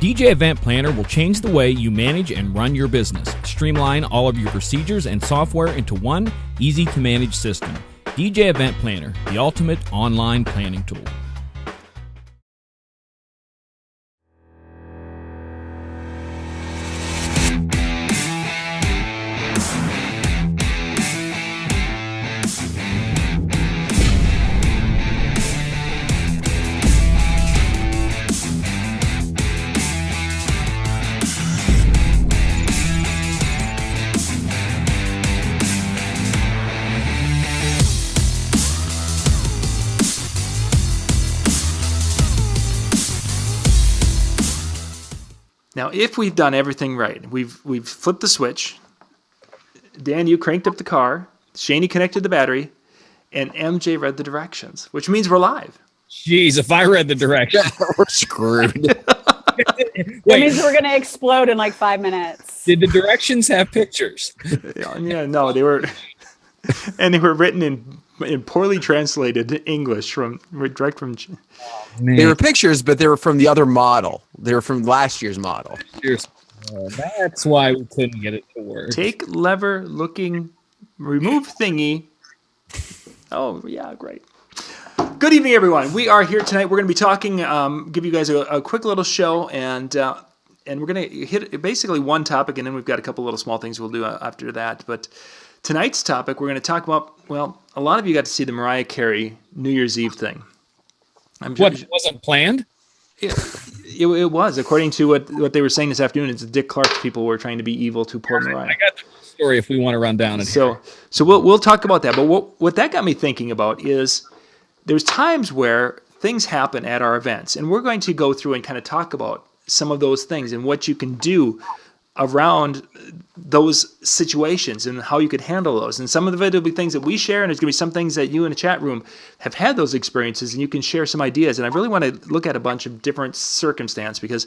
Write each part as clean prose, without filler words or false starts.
DJ Event Planner will change the way you manage and run your business. Streamline all of your procedures and software into one easy-to-manage system. DJ Event Planner, the ultimate online planning tool. Now, if we've done everything right, we've flipped the switch. Dan, you cranked up the car. Shani connected the battery, and MJ read the directions, which means we're live. Jeez, if I read the directions, we're screwed. That means we're going to explode in like 5 minutes. Did the directions have pictures? Yeah, no, they were, and they were written in poorly translated English direct from. They were pictures, but they were from the other model. They were from last year's model. That's why we couldn't get it to work. Take lever looking, remove thingy. Oh, yeah, great. Good evening, everyone. We are here tonight. We're going to be talking, give you guys a quick little show, and we're going to hit basically one topic, and then we've got a couple little small things we'll do after that. But tonight's topic, we're going to talk about, well, a lot of you got to see the Mariah Carey New Year's Eve thing. What, wasn't planned? It was, according to what they were saying this afternoon. It's Dick Clark's people were trying to be evil to poor Mariah. I got the story if we want to run down it. So we'll talk about that. But what that got me thinking about is there's times where things happen at our events, and we're going to go through and kind of talk about some of those things and what you can do around those situations and how you could handle those. And some of it will be things that we share, and there's going to be some things that you in the chat room have had those experiences, and you can share some ideas. And I really want to look at a bunch of different circumstances, because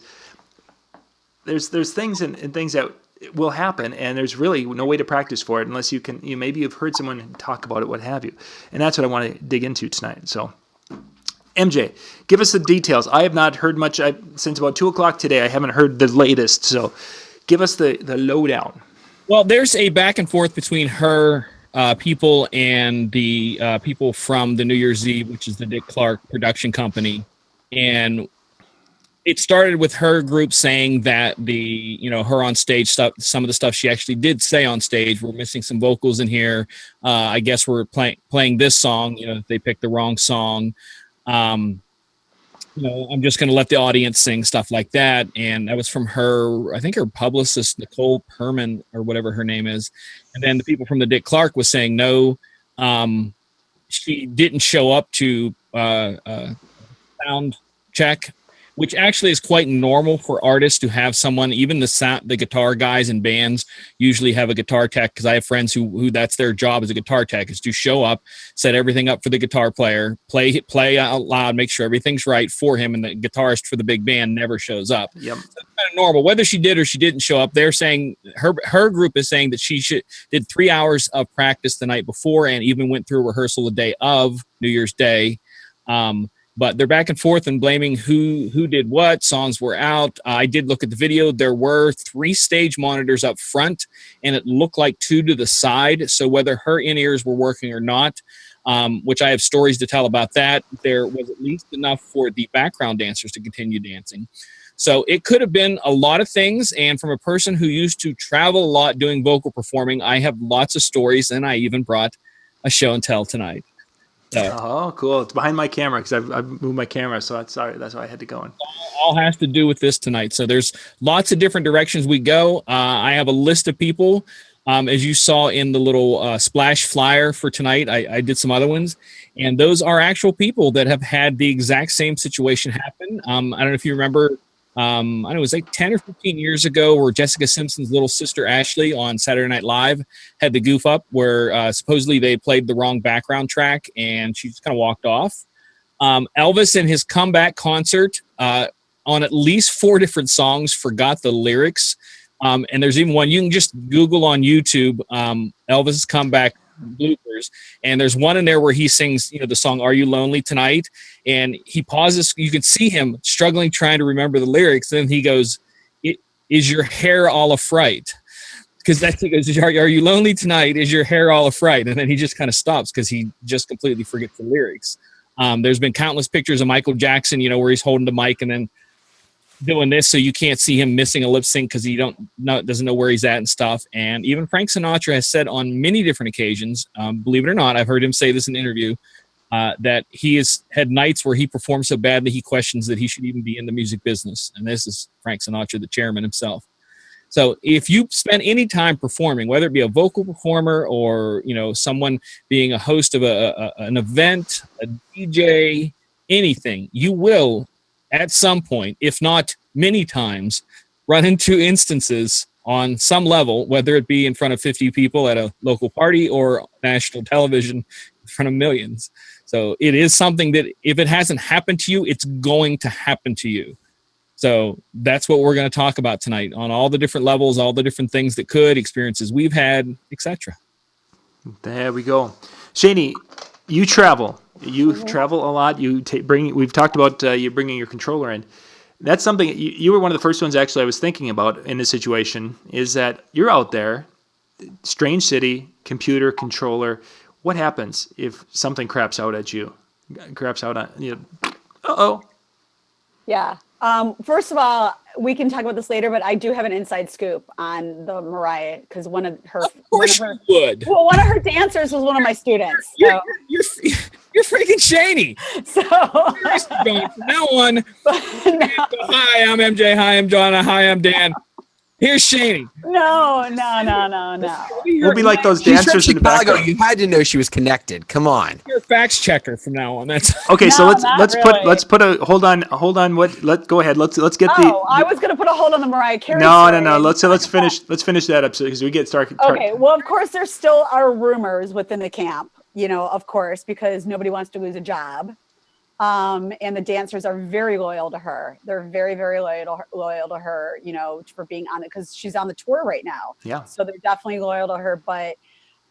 there's things and things that will happen, and there's really no way to practice for it unless maybe you've heard someone talk about it, what have you. And that's what I want to dig into tonight. So MJ, give us the details. I have not heard much since about 2 o'clock today. I haven't heard the latest. So give us the lowdown. Well, there's a back and forth between her people and the people from the New Year's Eve, which is the Dick Clark production company. And it started with her group saying that her on stage stuff, some of the stuff she actually did say on stage, we're missing some vocals in here. I guess we're playing this song, they picked the wrong song. I'm just going to let the audience sing, stuff like that. And that was from her, I think her publicist, Nicole Perman, or whatever her name is. And then the people from the Dick Clark was saying, no, she didn't show up to sound check, which actually is quite normal for artists to have someone, even the guitar guys in bands usually have a guitar tech, because I have friends who that's their job as a guitar tech, is to show up, set everything up for the guitar player, play out loud, make sure everything's right for him, and the guitarist for the big band never shows up. Yep. So it's kind of normal. Whether she did or she didn't show up, they're saying, her group is saying that she did 3 hours of practice the night before and even went through rehearsal the day of New Year's Day. But they're back and forth and blaming who did what. Songs were out. I did look at the video. There were 3 stage monitors up front, and it looked like 2 to the side. So whether her in-ears were working or not, which I have stories to tell about that, there was at least enough for the background dancers to continue dancing. So it could have been a lot of things. And from a person who used to travel a lot doing vocal performing, I have lots of stories, and I even brought a show and tell tonight. Oh, cool. It's behind my camera because I've moved my camera, so that's why I had to go in. All has to do with this tonight. So there's lots of different directions we go. I have a list of people. As you saw in the little splash flyer for tonight, I did some other ones. And those are actual people that have had the exact same situation happen. I don't know if you remember, I know it was like 10 or 15 years ago where Jessica Simpson's little sister Ashley on Saturday Night Live had the goof up where supposedly they played the wrong background track and she just kind of walked off. Elvis in his comeback concert on at least 4 different songs forgot the lyrics. And there's even one you can just Google on YouTube, Elvis' comeback bloopers, and there's one in there where he sings, the song "Are You Lonely Tonight," and he pauses. You can see him struggling, trying to remember the lyrics. Then he goes, "Is your hair all a fright?" Because that's he goes, "Are you lonely tonight? Is your hair all a fright?" And then he just kind of stops because he just completely forgets the lyrics. There's been countless pictures of Michael Jackson, where he's holding the mic and then doing this, so you can't see him missing a lip sync because he doesn't know where he's at and stuff. And even Frank Sinatra has said on many different occasions, believe it or not, I've heard him say this in an interview, that he has had nights where he performs so badly he questions that he should even be in the music business. And this is Frank Sinatra, the chairman himself. So if you spend any time performing, whether it be a vocal performer or someone being a host of an event, a DJ, anything, you will at some point, if not many times, run into instances on some level, whether it be in front of 50 people at a local party or national television in front of millions. So it is something that if it hasn't happened to you, it's going to happen to you. So that's what we're going to talk about tonight on all the different levels, all the different things that could, experiences we've had, etc. There we go. Shani, you travel. You travel a lot. We've talked about you bringing your controller in. That's something you were one of the first ones actually I was thinking about in this situation, is that you're out there, strange city, computer, controller. What happens if something craps out at you? Craps out on you. Uh-oh. Yeah. First of all, we can talk about this later, but I do have an inside scoop on the Mariah, because one of her would. Well, one of her dancers was one of my students. So. You're freaking Shani. So from now on, hi, I'm MJ. Hi, I'm John. Hi, I'm Dan. Here's Shani. No. We'll be like those She's dancers from in the Chicago. background. You had to know she was connected. Come on. You're a fax checker from now on. That's okay. No, So let's put a hold on. Go ahead. Let's get the. I was going to put a hold on the Mariah Carey. No. Let's finish that up because we get started. Okay. Well, of course, there still are rumors within the camp. Of course, because nobody wants to lose a job. And the dancers are very loyal to her. They're very, very loyal to her, for being on it, because she's on the tour right now. Yeah. So they're definitely loyal to her. But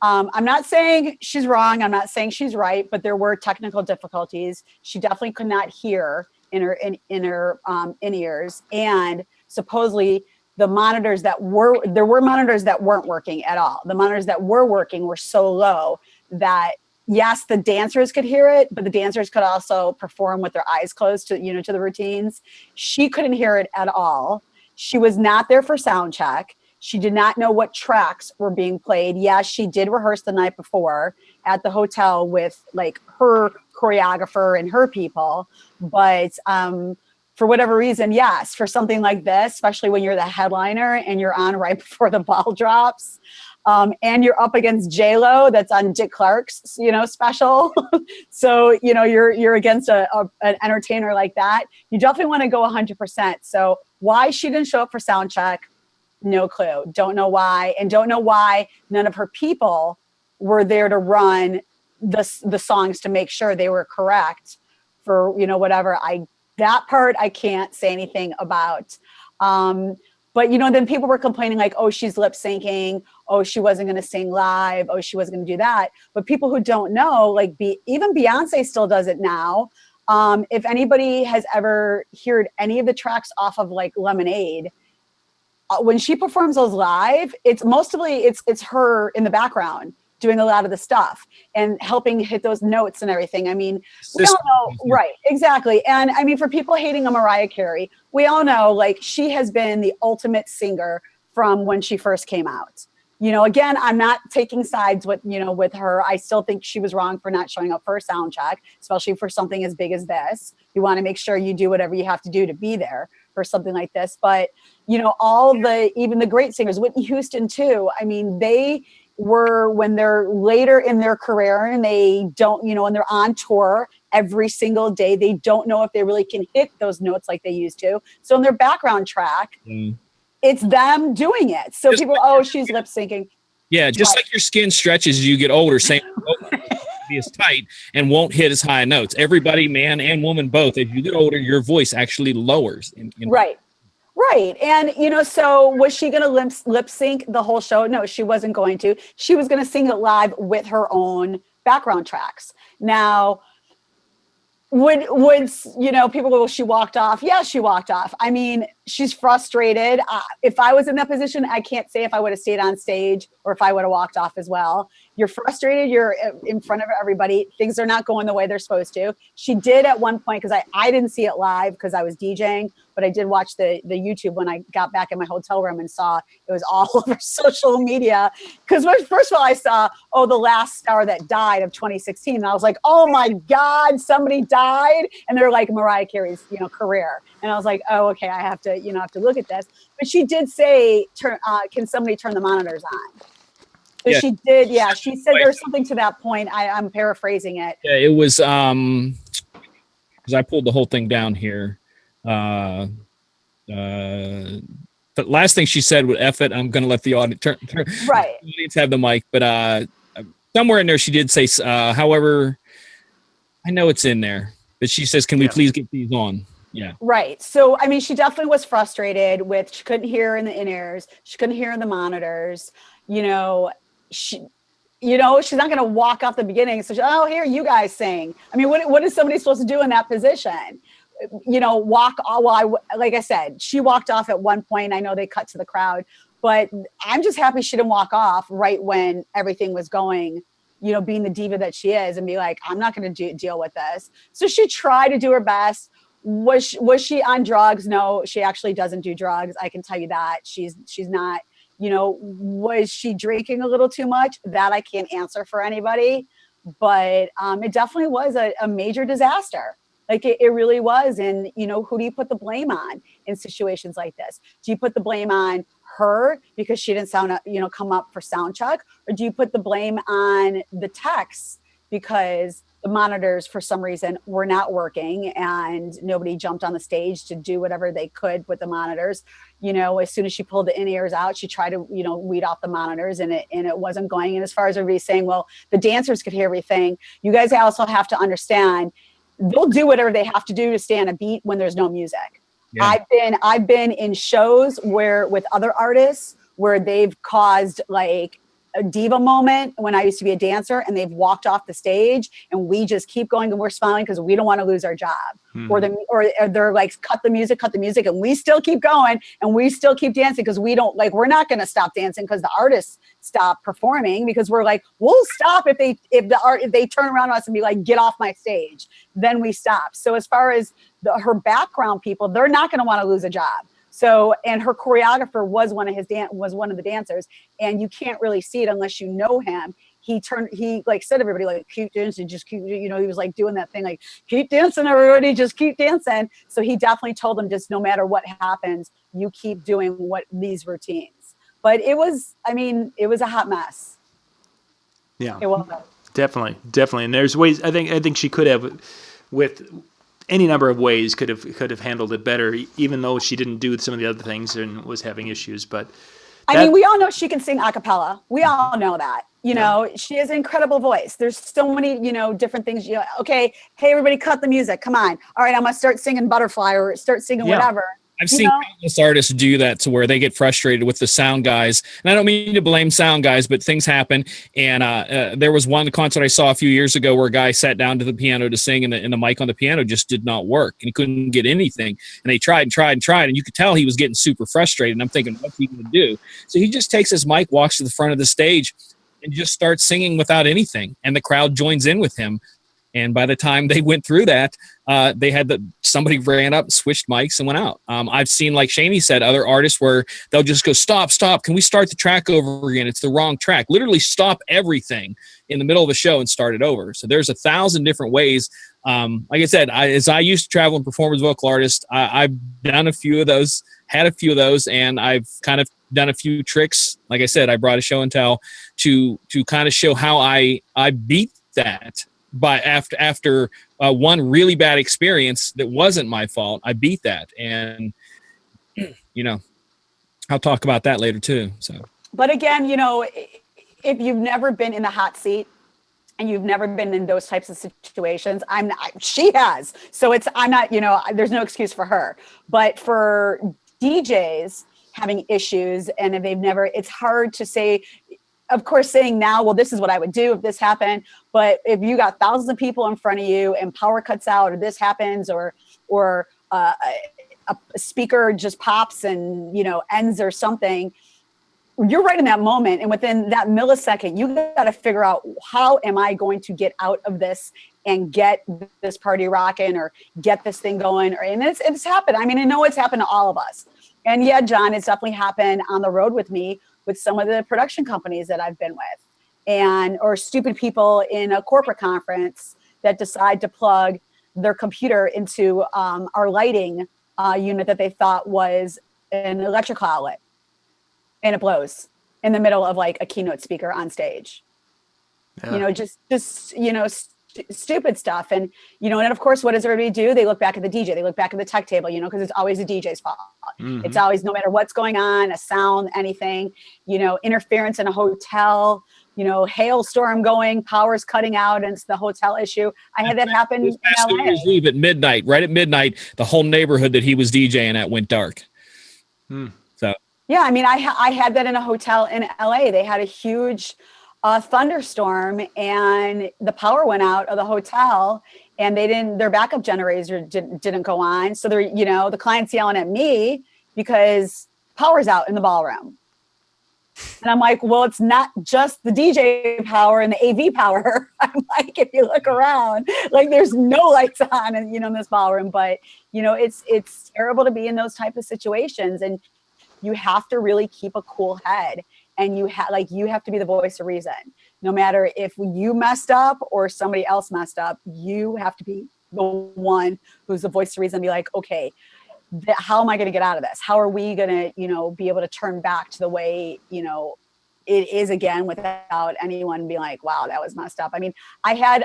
I'm not saying she's wrong. I'm not saying she's right, but there were technical difficulties. She definitely could not hear in her in-ears. And supposedly there were monitors that weren't working at all. The monitors that were working were so low that yes, the dancers could hear it, but the dancers could also perform with their eyes closed to the routines. She couldn't hear it at all. She was not there for sound check. She did not know what tracks were being played. Yes, she did rehearse the night before at the hotel with like her choreographer and her people. But for whatever reason, yes, for something like this, especially when you're the headliner and you're on right before the ball drops, and you're up against J-Lo that's on Dick Clark's, special. So, you're against an entertainer like that. You definitely want to go 100%. So why she didn't show up for sound check, no clue. Don't know why. And don't know why none of her people were there to run the songs to make sure they were correct for, whatever. That part I can't say anything about. But, then people were complaining like, oh, she's lip syncing. Oh, she wasn't going to sing live. Oh, she wasn't going to do that. But people who don't know, like even Beyonce still does it now. If anybody has ever heard any of the tracks off of like Lemonade, when she performs those live, it's her in the background doing a lot of the stuff and helping hit those notes and everything. I mean, we all know, right, exactly. And I mean, for people hating on Mariah Carey, we all know, like, she has been the ultimate singer from when she first came out. Again, I'm not taking sides with her. I still think she was wrong for not showing up for a sound check, especially for something as big as this. You want to make sure you do whatever you have to do to be there for something like this. But, even the great singers, Whitney Houston too, I mean, they were, when they're later in their career and they don't, and they're on tour every single day, they don't know if they really can hit those notes like they used to. So in their background track, it's them doing it. So people, she's lip syncing. Yeah, just like your skin stretches as you get older, same be as tight and won't hit as high notes. Everybody, man and woman both, as you get older, your voice actually lowers. Right. Right. And, so was she going to lip sync the whole show? No, she wasn't going to. She was going to sing it live with her own background tracks. Now, would people go, well, she walked off? Yeah, she walked off. I mean, she's frustrated. If I was in that position, I can't say if I would have stayed on stage or if I would have walked off as well. You're frustrated. You're in front of everybody. Things are not going the way they're supposed to. She did at one point, because I didn't see it live because I was DJing, but I did watch the YouTube when I got back in my hotel room and saw it was all over social media. Because first of all, I saw, the last star that died of 2016. And I was like, oh my God, somebody died. And they're like Mariah Carey's, career. And I was like, oh, okay, I have to, have to look at this. But she did say, can somebody turn the monitors on? So yeah. She did. Yeah. She said there was something to that point. I'm paraphrasing it. Yeah, it was, because I pulled the whole thing down here. The last thing she said was, F it, I'm going to let the audience right. The audience have the mic. But somewhere in there, she did say, however, I know it's in there, but she says, can we please get these on? Yeah. Right. So, I mean, she definitely was frustrated with, she couldn't hear in the in-ears. She couldn't hear in the monitors. She's not going to walk off the beginning. So, here, you guys sing. I mean, what is somebody supposed to do in that position? Walk. Like I said, she walked off at one point. I know they cut to the crowd, but I'm just happy she didn't walk off right when everything was going, being the diva that she is, and be like, I'm not going to deal with this. So she tried to do her best. Was she on drugs? No, she actually doesn't do drugs. I can tell you that. She's not. Was she drinking a little too much? That I can't answer for anybody, but it definitely was a major disaster. Like it really was. And, who do you put the blame on in situations like this? Do you put the blame on her because she didn't come up for sound check? Or do you put the blame on the techs because the monitors for some reason were not working and nobody jumped on the stage to do whatever they could with the monitors? As soon as she pulled the in-ears out, she tried to, weed off the monitors and it wasn't going. And as far as everybody saying, well, the dancers could hear everything, you guys also have to understand they'll do whatever they have to do to stay on a beat when there's no music. Yeah. I've been in shows with other artists where they've caused like a diva moment when I used to be a dancer, and they've walked off the stage and we just keep going and we're smiling because we don't want to lose our job. Or they're like, cut the music, and we still keep going and we still keep dancing because we're not going to stop dancing because the artists stop performing, because we're like, we'll stop if they turn around on us and be like, get off my stage, then we stop. So as far as her background people, they're not going to want to lose a job. So, and her choreographer was one of the dancers, and you can't really see it unless you know him. He like said to everybody, like, keep dancing, just keep, he was like doing that thing, like, keep dancing, everybody, just keep dancing. So he definitely told them, just no matter what happens, you keep doing these routines. But it was a hot mess. Yeah, it was. Definitely. And there's ways, I think she could have, with any number of ways, could have handled it better, even though she didn't do some of the other things and was having issues. But we all know she can sing a cappella. We all know that. She has an incredible voice. There's so many, different things. Okay, hey, everybody, cut the music. Come on. All right, I'm going to start singing Butterfly or start singing whatever. I've seen countless artists do that, to where they get frustrated with the sound guys. And I don't mean to blame sound guys, but things happen. And there was one concert I saw a few years ago where a guy sat down to the piano to sing, and the mic on the piano just did not work. And he couldn't get anything. And they tried, and you could tell he was getting super frustrated. And I'm thinking, what's he going to do? So he just takes his mic, walks to the front of the stage, and just starts singing without anything. And the crowd joins in with him. And by the time they went through that, they had somebody ran up, switched mics, and went out. I've seen, like Shani said, other artists where they'll just go, stop. Can we start the track over again? It's the wrong track. Literally stop everything in the middle of the show and start it over. So there's 1,000 different ways. Like I said, as I used to travel and perform as a vocal artist, I've done a few of those, and I've kind of done a few tricks. Like I said, I brought a show and tell to kind of show how I beat that. But after one really bad experience that wasn't my fault, I beat that. And, I'll talk about that later too. So, but again, if you've never been in the hot seat and you've never been in those types of situations, she has. So I'm not, there's no excuse for her. But for DJs having issues, and if they've never, it's hard to say, of course, saying now, well, this is what I would do if this happened. But if you got thousands of people in front of you and power cuts out, or this happens, or a speaker just pops and, you know, ends or something, you're right in that moment. And within that millisecond, you got to figure out, how am I going to get out of this and get this party rocking, or get this thing going? And it's happened. I mean, I know it's happened to all of us. And yeah, John, it's definitely happened on the road with me, with some of the production companies that I've been with, or stupid people in a corporate conference that decide to plug their computer into our lighting unit that they thought was an electrical outlet, and it blows in the middle of like a keynote speaker on stage. Yeah. You know, just you know, stupid stuff. And, you know, and of course, what does everybody do? They look back at the DJ, they look back at the tech table, you know, because it's always the DJ's fault. Mm-hmm. It's always, no matter what's going on, a sound, anything, you know, interference in a hotel, you know, hailstorm going, power's cutting out, and it's the hotel issue. I had that happen in LA. New Year's Eve at midnight, right at midnight, the whole neighborhood that he was DJing at went dark. So yeah, I mean, I had that in a hotel in LA. They had a huge thunderstorm, and the power went out of the hotel, and their backup generator didn't go on. So they're, you know, the client's yelling at me because power's out in the ballroom. And I'm like, well, it's not just the DJ power and the AV power. I'm like, if you look around, like, there's no lights on, and, you know, in this ballroom. But, you know, it's terrible to be in those type of situations, and you have to really keep a cool head. And you have to be the voice of reason. No matter if you messed up or somebody else messed up, you have to be the one who's the voice of reason. Be like, okay, how am I going to get out of this? How are we going to, you know, be able to turn back to the way, you know, it is again, without anyone being like, wow, that was messed up. I mean, I had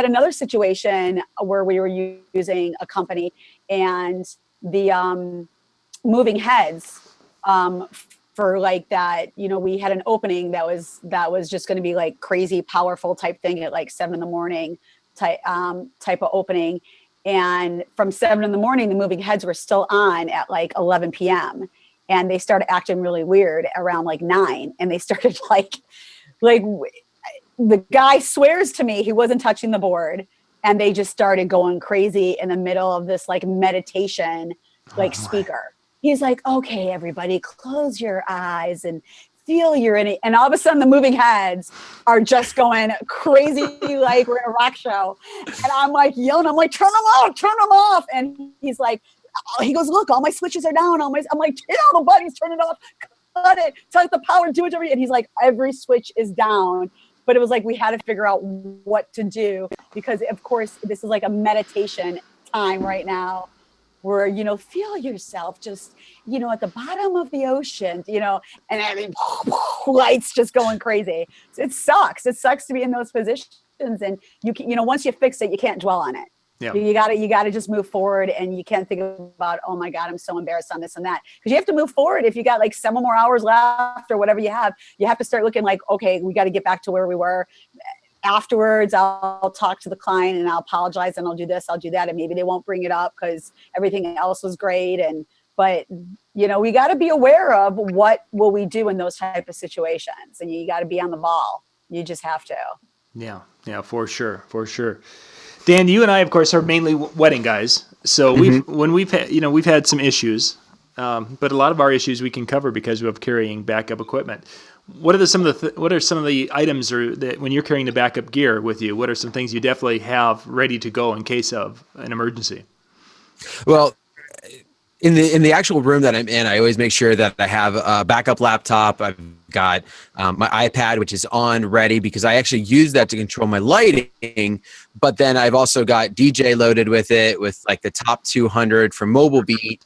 another situation where we were using a company, and the moving heads, for like that, you know, we had an opening that was just going to be like crazy powerful type thing at like 7 a.m. type of opening. And from 7 a.m, the moving heads were still on at like 11 p.m. And they started acting really weird around like 9. And they started like the guy swears to me he wasn't touching the board. And they just started going crazy in the middle of this like meditation, like speaker. He's like, okay, everybody, close your eyes and feel you're in it. And all of a sudden, the moving heads are just going crazy, like we're in a rock show. And I'm like yelling, I'm like, turn them off. And he's like, he goes, look, all my switches are down. I'm like, hit all the buttons, turn it off, cut it, take the power, do it. And he's like, every switch is down. But it was like, we had to figure out what to do, because of course, this is like a meditation time right now, where, you know, feel yourself just, you know, at the bottom of the ocean, you know, and everything, lights just going crazy. So it sucks. It sucks to be in those positions. And you can, you know, once you fix it, you can't dwell on it. Yeah. You gotta just move forward, and you can't think about, oh my God, I'm so embarrassed on this and that. Because you have to move forward. If you got like 7 more hours left or whatever you have to start looking like, okay, we got to get back to where we were. Afterwards, I'll talk to the client and I'll apologize, and I'll do this, I'll do that. And maybe they won't bring it up because everything else was great. But, you know, we got to be aware of what will we do in those type of situations. And you got to be on the ball. You just have to. Yeah, for sure. Dan, you and I, of course, are mainly wedding guys. So we've had some issues, but a lot of our issues we can cover because we have carrying backup equipment. What are some of the items, or that when you're carrying the backup gear with you, what are some things you definitely have ready to go in case of an emergency? Well, in the actual room that I'm in, I always make sure that I have a backup laptop. I've got my iPad, which is on ready, because I actually use that to control my lighting. But then I've also got DJ loaded with it, with like the top 200 from Mobile Beat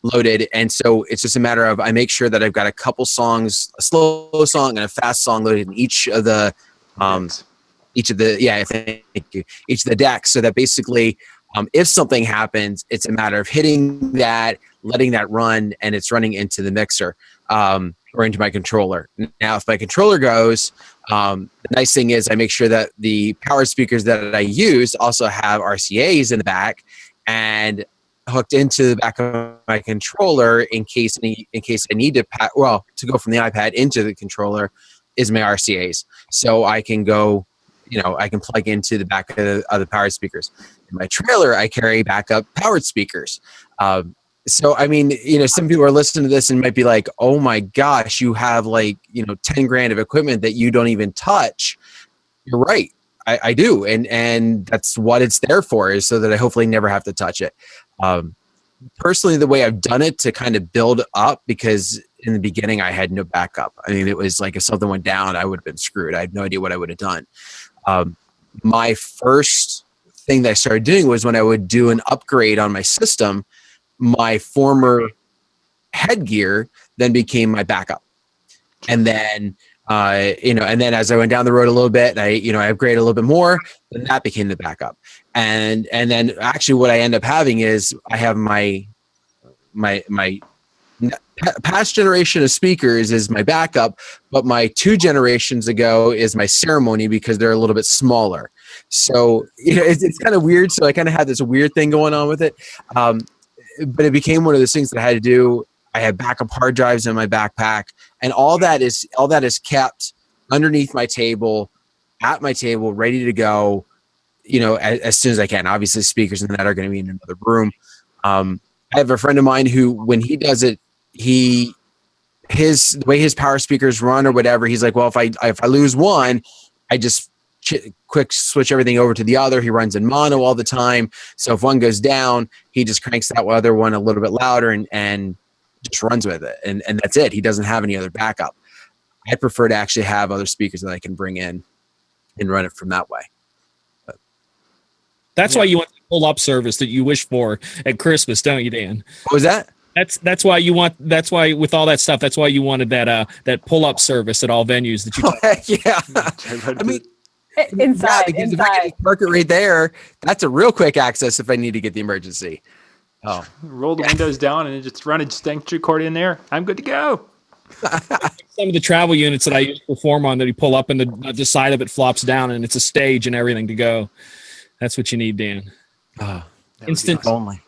loaded. And so it's just a matter of, I make sure that I've got a couple songs, a slow song and a fast song loaded in each of the decks, so that basically if something happens, it's a matter of hitting that, letting that run, and it's running into the mixer or into my controller. Now, if my controller goes, the nice thing is I make sure that the power speakers that I use also have RCAs in the back, and hooked into the back of my controller in case I need to to go from the iPad into the controller is my RCAs. So I can go, I can plug into the back of the powered speakers. In my trailer, I carry backup powered speakers. So, I mean, some people are listening to this and might be like, oh my gosh, you have like, 10 grand of equipment that you don't even touch. You're right. I do. And that's what it's there for, is so that I hopefully never have to touch it. Personally, the way I've done it to kind of build up, because in the beginning I had no backup. I mean, it was like if something went down, I would have been screwed. I had no idea what I would have done. My first thing that I started doing was when I would do an upgrade on my system, my former headgear then became my backup. And then, and then as I went down the road a little bit and I upgraded a little bit more, then that became the backup. And then actually what I end up having is I have my past generation of speakers is my backup, but my 2 generations ago is my ceremony because they're a little bit smaller. So, it's kind of weird. So I kind of had this weird thing going on with it. But it became one of those things that I had to do. I had backup hard drives in my backpack, and all that is kept underneath my table, at my table, ready to go, as soon as I can. Obviously speakers and that are going to be in another room. I have a friend of mine who, when he does it, the way his power speakers run or whatever, he's like, well, if I lose one, I just quick switch everything over to the other. He runs in mono all the time. So if one goes down, he just cranks that other one a little bit louder and just runs with it. And that's it. He doesn't have any other backup. I prefer to actually have other speakers that I can bring in and run it from that way. That's why you want the pull-up service that you wish for at Christmas, don't you, Dan? What was that? That's why with all that stuff, that's why you wanted that pull-up service at all venues that you Yeah. I mean, Inside. Because if I can park it right there, that's a real quick access if I need to get the emergency. Oh, roll the windows down and just run a extension cord in there. I'm good to go. Some of the travel units that I used to perform on, that you pull up and the side of it flops down and it's a stage and everything to go. That's what you need, Dan. Instant awesome. Only.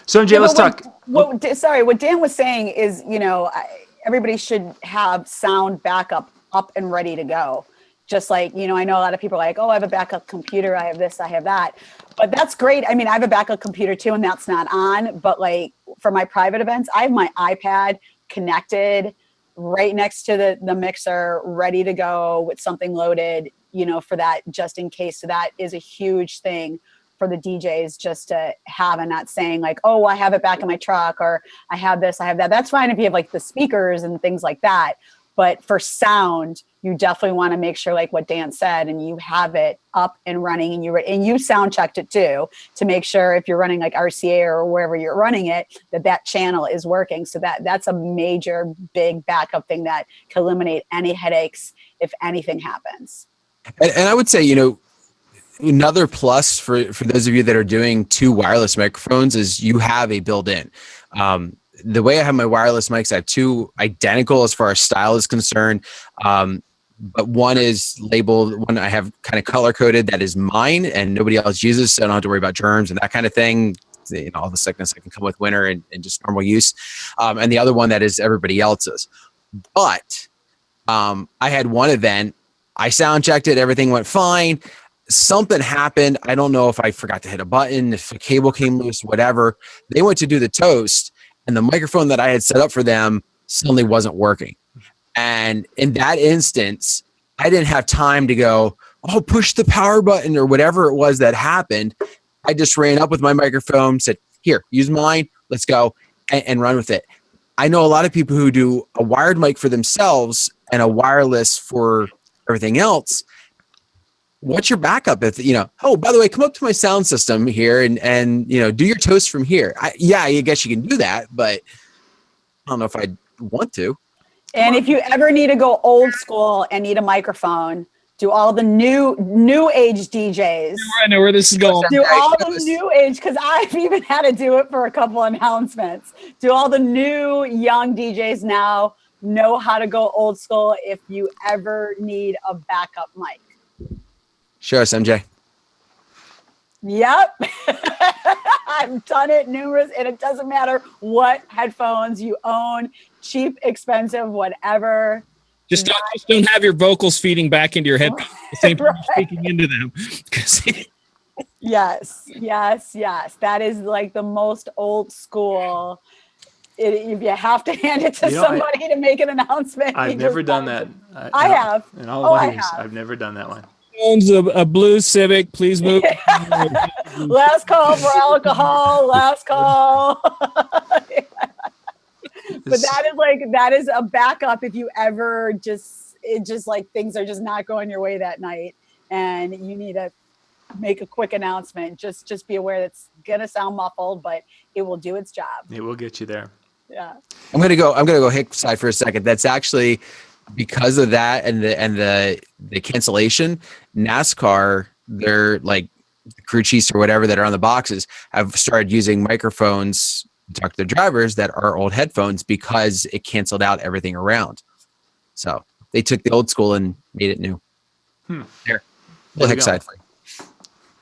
So MJ, let's talk. What Dan was saying is, everybody should have sound backup up and ready to go. Just like, I know a lot of people are like, oh, I have a backup computer. I have this, I have that. But that's great. I mean, I have a backup computer too, and that's not on. But like for my private events, I have my iPad connected right next to the mixer, ready to go with something loaded, for that, just in case. So that is a huge thing for the DJs just to have, and not saying like, oh, I have it back in my truck, or I have this, I have that. That's fine if you have like the speakers and things like that. But for sound, you definitely want to make sure, like what Dan said, and you have it up and running, and you sound checked it too, to make sure if you're running like RCA or wherever you're running it, that channel is working. So that's a major big backup thing that can eliminate any headaches if anything happens. And I would say, another plus for those of you that are doing 2 wireless microphones is you have a built-in. The way I have my wireless mics, I have 2 identical as far as style is concerned. But one is labeled, one I have kind of color coded, that is mine and nobody else uses. So I don't have to worry about germs and that kind of thing. All the sickness that can come with winter and just normal use. And the other one that is everybody else's. But I had one event, I sound checked it, everything went fine. Something happened. I don't know if I forgot to hit a button, if a cable came loose, whatever. They went to do the toast, and the microphone that I had set up for them suddenly wasn't working. And in that instance, I didn't have time to go, oh, push the power button or whatever it was that happened. I just ran up with my microphone, said, here, use mine, let's go, and run with it. I know a lot of people who do a wired mic for themselves and a wireless for everything else. What's your backup if, oh, by the way, come up to my sound system here and do your toast from here. I guess you can do that, but I don't know if I'd want to. And if you ever need to go old school and need a microphone, do all the new age DJs. I know where this is going. Do all the new age, because I've even had to do it for a couple announcements. Do all the new young DJs now know how to go old school if you ever need a backup mic. Show us, MJ. Yep. I've done it numerous, and it doesn't matter what headphones you own, cheap, expensive, whatever. Just don't have your vocals feeding back into your head at the same time you're speaking into them. Yes. That is like the most old school. If you have to hand it to somebody to make an announcement. I've never done that. I have. In all my years, I've never done that one. Owns a blue Civic, please move. Last call for alcohol. Last call. But that is a backup if you ever just like things are just not going your way that night and you need to make a quick announcement. Just be aware that's gonna sound muffled, but it will do its job. It will get you there. Yeah. I'm gonna go Hick side for a second. That's actually because of that and the cancellation. NASCAR, they're like the crew chiefs or whatever that are on the boxes have started using microphones to talk to their drivers that are old headphones because it canceled out everything around. So they took the old school and made it new. There. Little Hick side for you.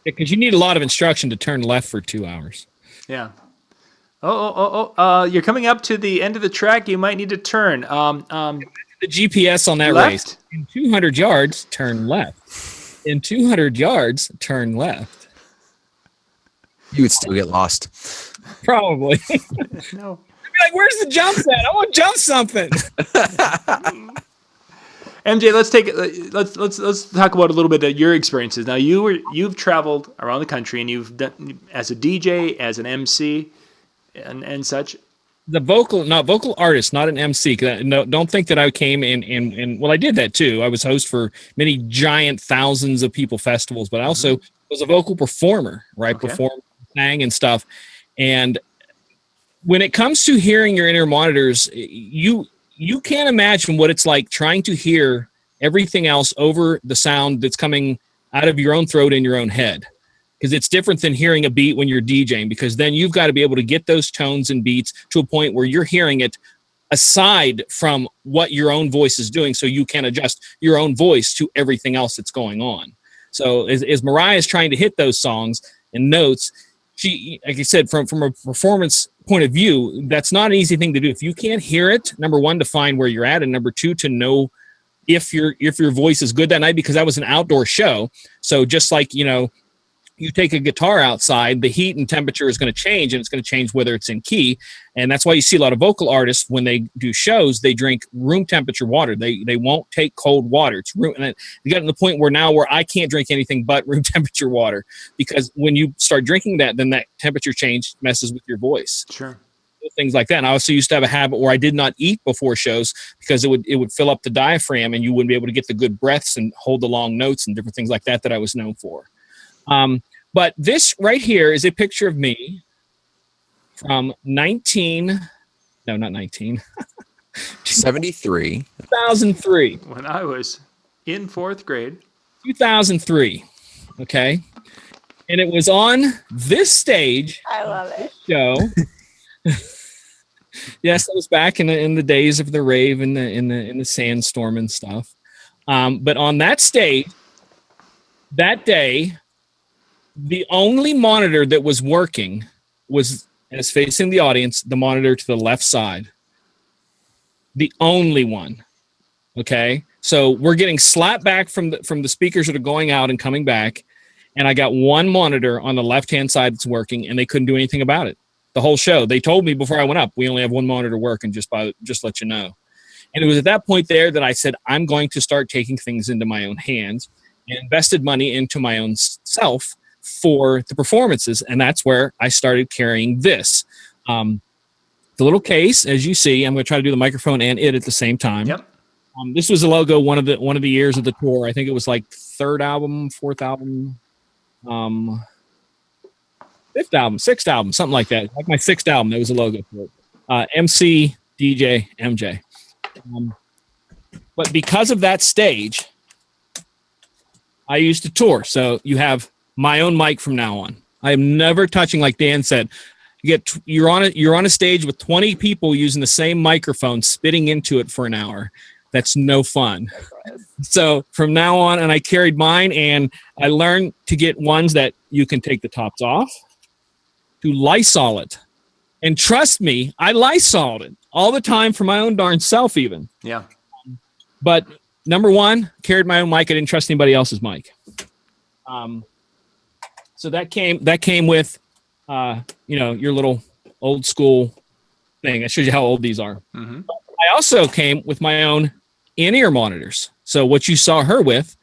Because you need a lot of instruction to turn left for 2 hours. Yeah. You're coming up to the end of the track. You might need to turn. The GPS on that left? race. In 200 yards, turn left. In 200 yards, turn left. You would still get lost. Probably. No. I'd be like, where's the jump at? I want to jump something. MJ, let's talk about a little bit of your experiences. Now you've traveled around the country and you've done as a DJ, as an MC, and such. The vocal artist, not an MC. No, don't think that I came in. Well, I did that too. I was host for many giant thousands of people festivals, but I also was a vocal performer, right? Okay. Performed, sang and stuff. And when it comes to hearing your inner monitors, you can't imagine what it's like trying to hear everything else over the sound that's coming out of your own throat in your own head. Because it's different than hearing a beat when you're DJing, because then you've got to be able to get those tones and beats to a point where you're hearing it aside from what your own voice is doing, so you can adjust your own voice to everything else that's going on. So as Mariah is trying to hit those songs and notes, she, like I said, from a performance point of view, that's not an easy thing to do. If you can't hear it, number one, to find where you're at, and number two, to know if your voice is good that night, because that was an outdoor show. So just like, you take a guitar outside, the heat and temperature is going to change, and it's going to change whether it's in key. And that's why you see a lot of vocal artists, when they do shows, they drink room temperature water. They won't take cold water. It's room, and you got to the point where I can't drink anything but room temperature water, because when you start drinking that, then that temperature change messes with your voice. Sure. Things like that. And I also used to have a habit where I did not eat before shows, because it would fill up the diaphragm and you wouldn't be able to get the good breaths and hold the long notes and different things like that I was known for. But this right here is a picture of me from 73. 2003. When I was in 4th grade. 2003. Okay. And it was on this stage. I love it. Show. Yes, it was back in the days of the rave and in the sandstorm and stuff. But on that stage, that day, the only monitor that was working was, as facing the audience, the monitor to the left side. The only one. Okay? So we're getting slapped back from the speakers that are going out and coming back, and I got one monitor on the left-hand side that's working, and they couldn't do anything about it. The whole show. They told me before I went up, we only have one monitor working, just let you know. And it was at that point there that I said, I'm going to start taking things into my own hands, and invested money into my own self for the performances. And that's where I started carrying this. The little case, as you see, I'm going to try to do the microphone and it at the same time. Yep. This was a logo one of the years of the tour. I think it was like 3rd album, 4th album, 5th album, 6th album, something like that. Like my 6th album, there was a logo for it. MC, DJ, MJ. But because of that stage, I used to tour. So you have my own mic from now on. I am never touching, like Dan said. You're on a stage with 20 people using the same microphone, spitting into it for an hour. That's no fun. So from now on, and I carried mine, and I learned to get ones that you can take the tops off, to Lysol it. And trust me, I Lysoled it all the time for my own darn self even. Yeah. But number one, carried my own mic. I didn't trust anybody else's mic. So that came with, your little old school thing. That shows you how old these are. Mm-hmm. I also came with my own in-ear monitors. So what you saw her with,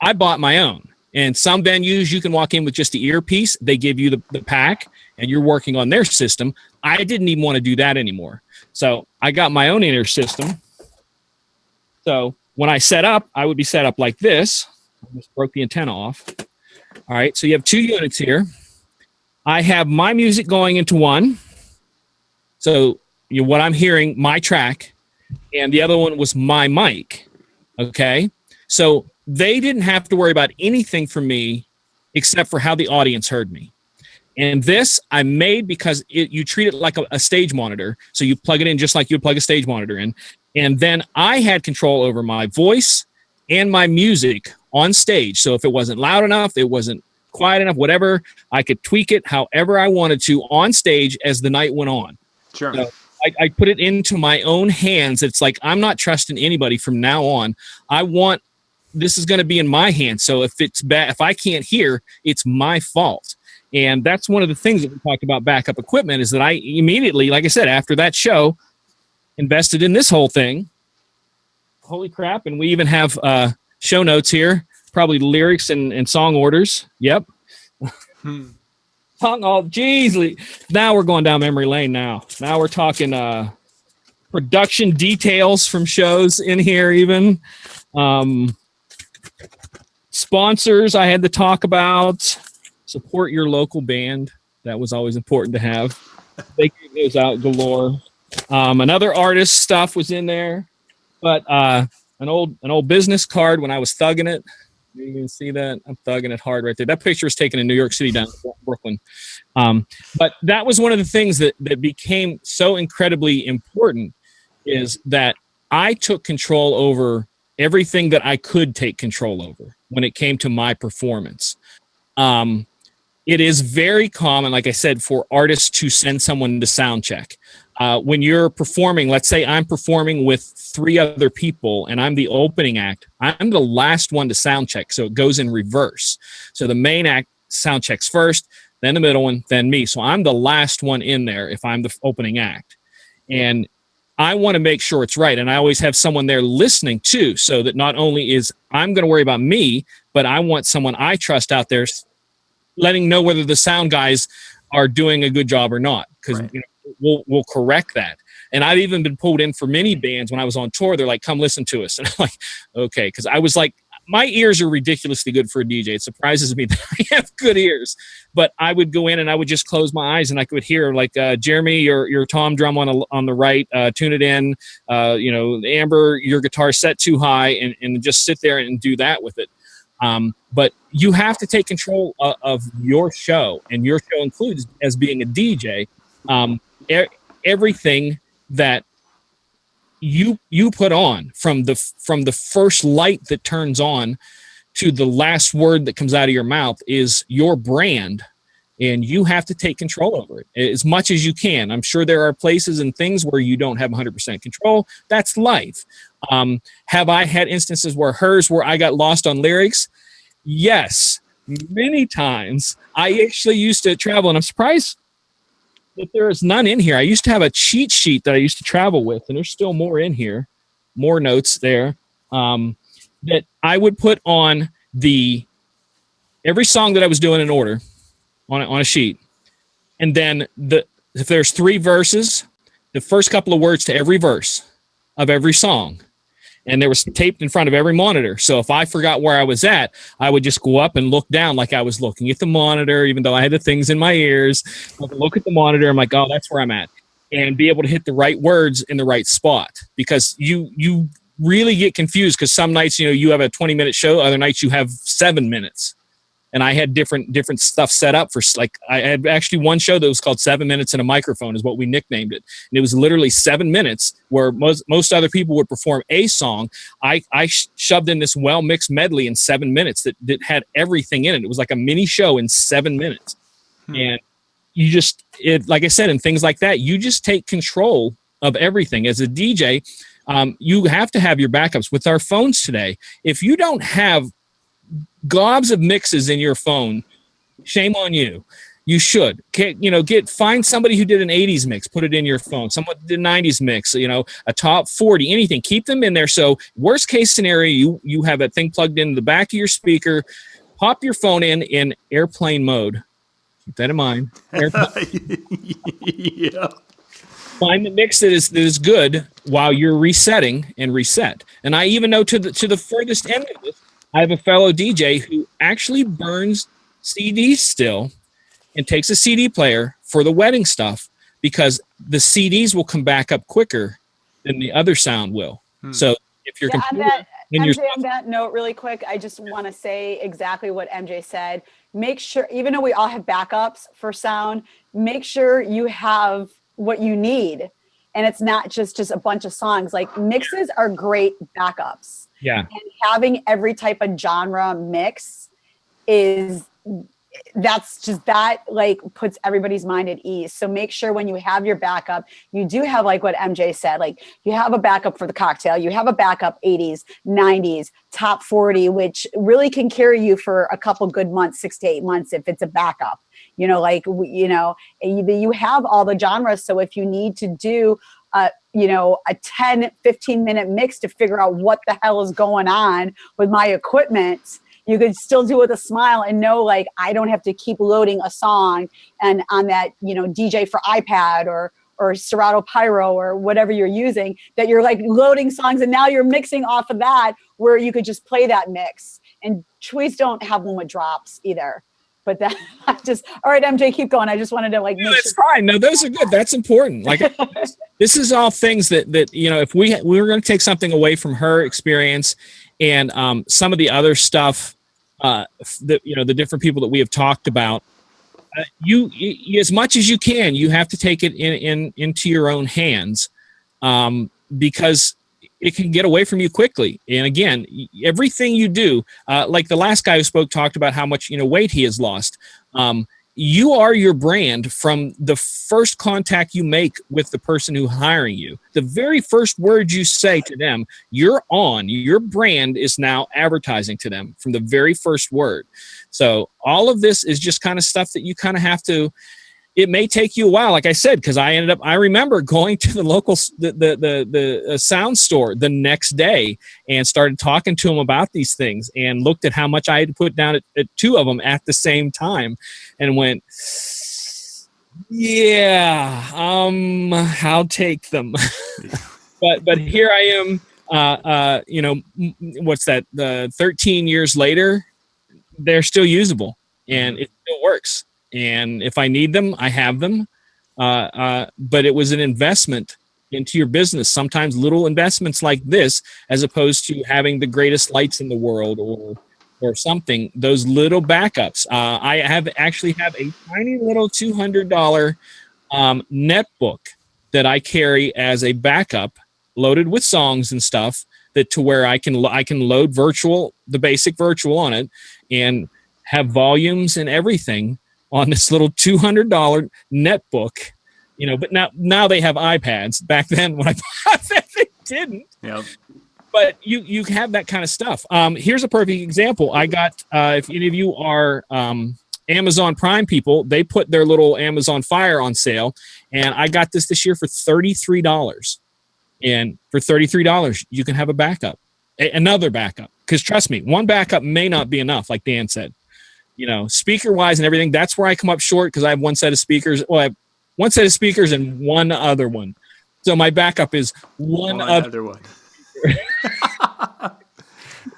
I bought my own. And some venues, you can walk in with just the earpiece. They give you the pack, and you're working on their system. I didn't even want to do that anymore. So I got my own in-ear system. So when I set up, I would be set up like this. I just broke the antenna off. All right, so you have 2 units here. I have my music going into one. So what I'm hearing, my track, and the other one was my mic. Okay, so they didn't have to worry about anything from me except for how the audience heard me. And this I made because you treat it like a stage monitor. So you plug it in just like you would plug a stage monitor in. And then I had control over my voice and my music on stage. So if it wasn't loud enough, it wasn't quiet enough, whatever, I could tweak it however I wanted to on stage as the night went on. Sure. So I put it into my own hands. It's like, I'm not trusting anybody from now on. This is going to be in my hands. So if it's bad, if I can't hear, it's my fault. And that's one of the things that we talked about backup equipment is that I immediately, like I said, after that show, invested in this whole thing. Holy crap. And we even have show notes here, probably lyrics and song orders. Yep. Geez. Now we're going down memory lane now. Now we're talking production details from shows in here even. Sponsors I had to talk about. Support your local band. That was always important to have. They gave those out galore. Another artist stuff was in there, but an old business card when I was thugging it. You can see that I'm thugging it hard right there. That picture was taken in New York City down in Brooklyn. But that was one of the things that became so incredibly important is that I took control over everything that I could take control over when it came to my performance. It is very common, like I said, for artists to send someone to sound check. When you're performing, let's say I'm performing with 3 other people and I'm the opening act, I'm the last one to sound check. So it goes in reverse. So the main act sound checks first, then the middle one, then me. So I'm the last one in there if I'm the opening act. And I want to make sure it's right. And I always have someone there listening too, so that not only is I'm going to worry about me, but I want someone I trust out there letting know whether the sound guys are doing a good job or not. Because right. We'll correct that. And I've even been pulled in for many bands when I was on tour. They're like, come listen to us. And I'm like, okay. Because I was like, my ears are ridiculously good for a DJ. It surprises me that I have good ears. But I would go in and I would just close my eyes and I could hear like, Jeremy, your tom drum on the right, tune it in. Amber, your guitar set too high, and just sit there and do that with it. But you have to take control of your show, and your show includes, as being a DJ, everything that you put on from the first light that turns on to the last word that comes out of your mouth is your brand, and you have to take control over it as much as you can. I'm sure there are places and things where you don't have 100% control. That's life. Have I had instances where I got lost on lyrics? Yes, many times. I actually used to travel, and I'm surprised that there is none in here. I used to have a cheat sheet that I used to travel with, and there's still more in here, more notes there, that I would put on every song that I was doing in order on a sheet. And then if there's 3 verses, the first couple of words to every verse of every song. And there was taped in front of every monitor. So if I forgot where I was at, I would just go up and look down like I was looking at the monitor, even though I had the things in my ears. I would look at the monitor. I'm like, oh, that's where I'm at. And be able to hit the right words in the right spot. Because you really get confused because some nights, you have a 20-minute show. Other nights you have 7 minutes. and I had different stuff set up for, like, I had actually one show that was called 7 Minutes and a Microphone is what we nicknamed it. And it was literally 7 minutes where most other people would perform a song. I shoved in this well-mixed medley in 7 minutes that had everything in it. It was like a mini show in 7 minutes. And you just, like I said, and things like that, you just take control of everything. As a DJ, you have to have your backups. With our phones today, if you don't have gobs of mixes in your phone, shame on you. You should, find somebody who did an 80s mix, put it in your phone. Someone did a 90s mix, a top 40, anything. Keep them in there. So worst case scenario, you have that thing plugged into the back of your speaker. Pop your phone in airplane mode. Keep that in mind. Yeah. Find the mix that is good while you're resetting and reset. And I even know to the furthest end of this, I have a fellow DJ who actually burns CDs still and takes a CD player for the wedding stuff because the CDs will come back up quicker than the other sound will. So if you're on that note, really quick, I just want to say exactly what MJ said. Make sure, even though we all have backups for sound, make sure you have what you need. And it's not just a bunch of songs. Like, mixes are great backups. Yeah. And having every type of genre mix puts everybody's mind at ease. So make sure when you have your backup, you do have, like what MJ said, like you have a backup for the cocktail, you have a backup 80s, 90s, top 40, which really can carry you for a couple good months, 6 to 8 months if it's a backup. You have all the genres. So if you need to do a 10, 15-minute mix to figure out what the hell is going on with my equipment, you could still do it with a smile and know, like, I don't have to keep loading a song and on that, DJ for iPad or Serato Pyro or whatever you're using, that you're like loading songs and now you're mixing off of that, where you could just play that mix. And please don't have one with drops either. But that all right, MJ, keep going. I just wanted to make sure. That's fine. No, those are good. That's important. Like, this is all things that if we were going to take something away from her experience and some of the other stuff that the different people that we have talked about, you as much as you can, you have to take it into your own hands, because it can get away from you quickly. And again, everything you do, like the last guy who spoke talked about how much weight he has lost. You are your brand from the first contact you make with the person who's hiring you. The very first word you say to them, your brand is now advertising to them from the very first word. So all of this is just kind of stuff that you kind of have to, it may take you a while, like I said, because I remember going to the local, the sound store the next day and started talking to them about these things and looked at how much I had to put down at two of them at the same time and went, yeah, I'll take them. but here I am, what's that? 13 years later, they're still usable and it still works. And if I need them, I have them. But it was an investment into your business. Sometimes little investments like this, as opposed to having the greatest lights in the world or something, those little backups. I actually have a tiny little $200 netbook that I carry as a backup, loaded with songs and stuff, that to where I can load the basic virtual on it and have volumes and everything on this little $200 netbook, but now they have iPads. Back then when I bought that, they didn't. Yep. But you have that kind of stuff. Here's a perfect example. I got, if any of you are Amazon Prime people, they put their little Amazon Fire on sale, and I got this year for $33. And for $33, you can have a backup, another backup. Because trust me, one backup may not be enough, like Dan said. Speaker wise and everything, that's where I come up short, because I have one set of speakers. Well, I have one set of speakers and one other one. So my backup is one other one.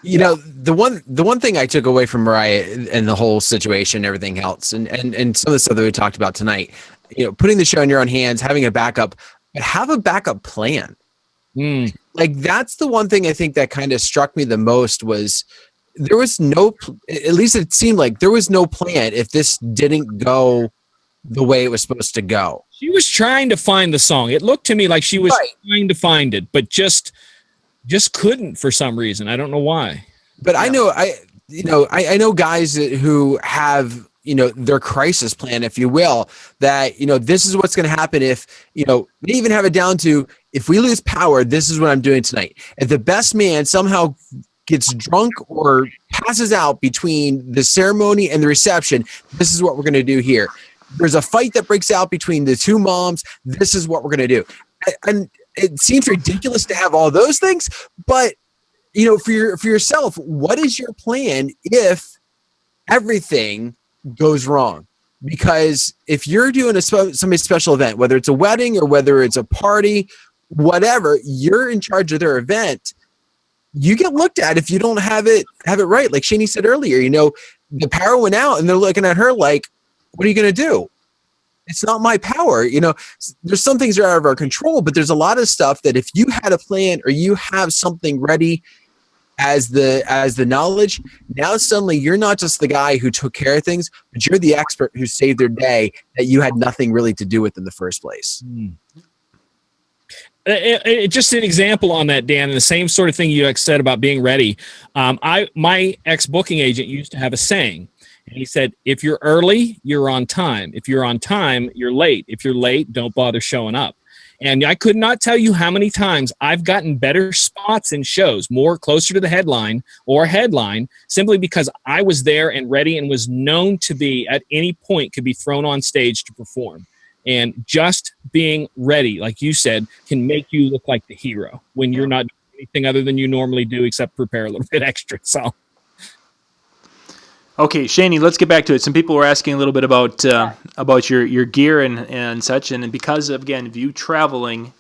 The one thing I took away from Mariah and the whole situation and everything else, and some of the stuff that we talked about tonight, putting the show in your own hands, having a backup, but have a backup plan. Like, that's the one thing I think that kind of struck me the most was, there was no, at least it seemed like there was no plan if this didn't go the way it was supposed to go. She was trying to find the song. It looked to me like she was Right. trying to find it, but just couldn't for some reason. I don't know why. But I know, I know guys who have, their crisis plan, if you will, that, this is what's going to happen if, they even have it down to, if we lose power, this is what I'm doing tonight. If the best man somehow gets drunk or passes out between the ceremony and the reception, this is what we're going to do here. There's a fight that breaks out between the two moms. This is what we're going to do. And it seems ridiculous to have all those things, but for yourself, what is your plan if everything goes wrong? Because if you're doing somebody's special event, whether it's a wedding or whether it's a party, whatever, you're in charge of their event. You get looked at if you don't have it right. Like Shani said earlier, the power went out and they're looking at her like, what are you going to do? It's not my power. There's some things that are out of our control, but there's a lot of stuff that if you had a plan or you have something ready as the knowledge, now suddenly you're not just the guy who took care of things, but you're the expert who saved their day that you had nothing really to do with in the first place. Just an example on that, Dan, and the same sort of thing you said about being ready. My ex-booking agent used to have a saying, and he said, if you're early, you're on time. If you're on time, you're late. If you're late, don't bother showing up. And I could not tell you how many times I've gotten better spots in shows, more closer to the headline, simply because I was there and ready and was known to be, at any point, could be thrown on stage to perform. And just being ready, like you said, can make you look like the hero when you're not doing anything other than you normally do except prepare a little bit extra. So. Okay, Shani, let's get back to it. Some people were asking a little bit about your gear and such, and because of, again, you traveling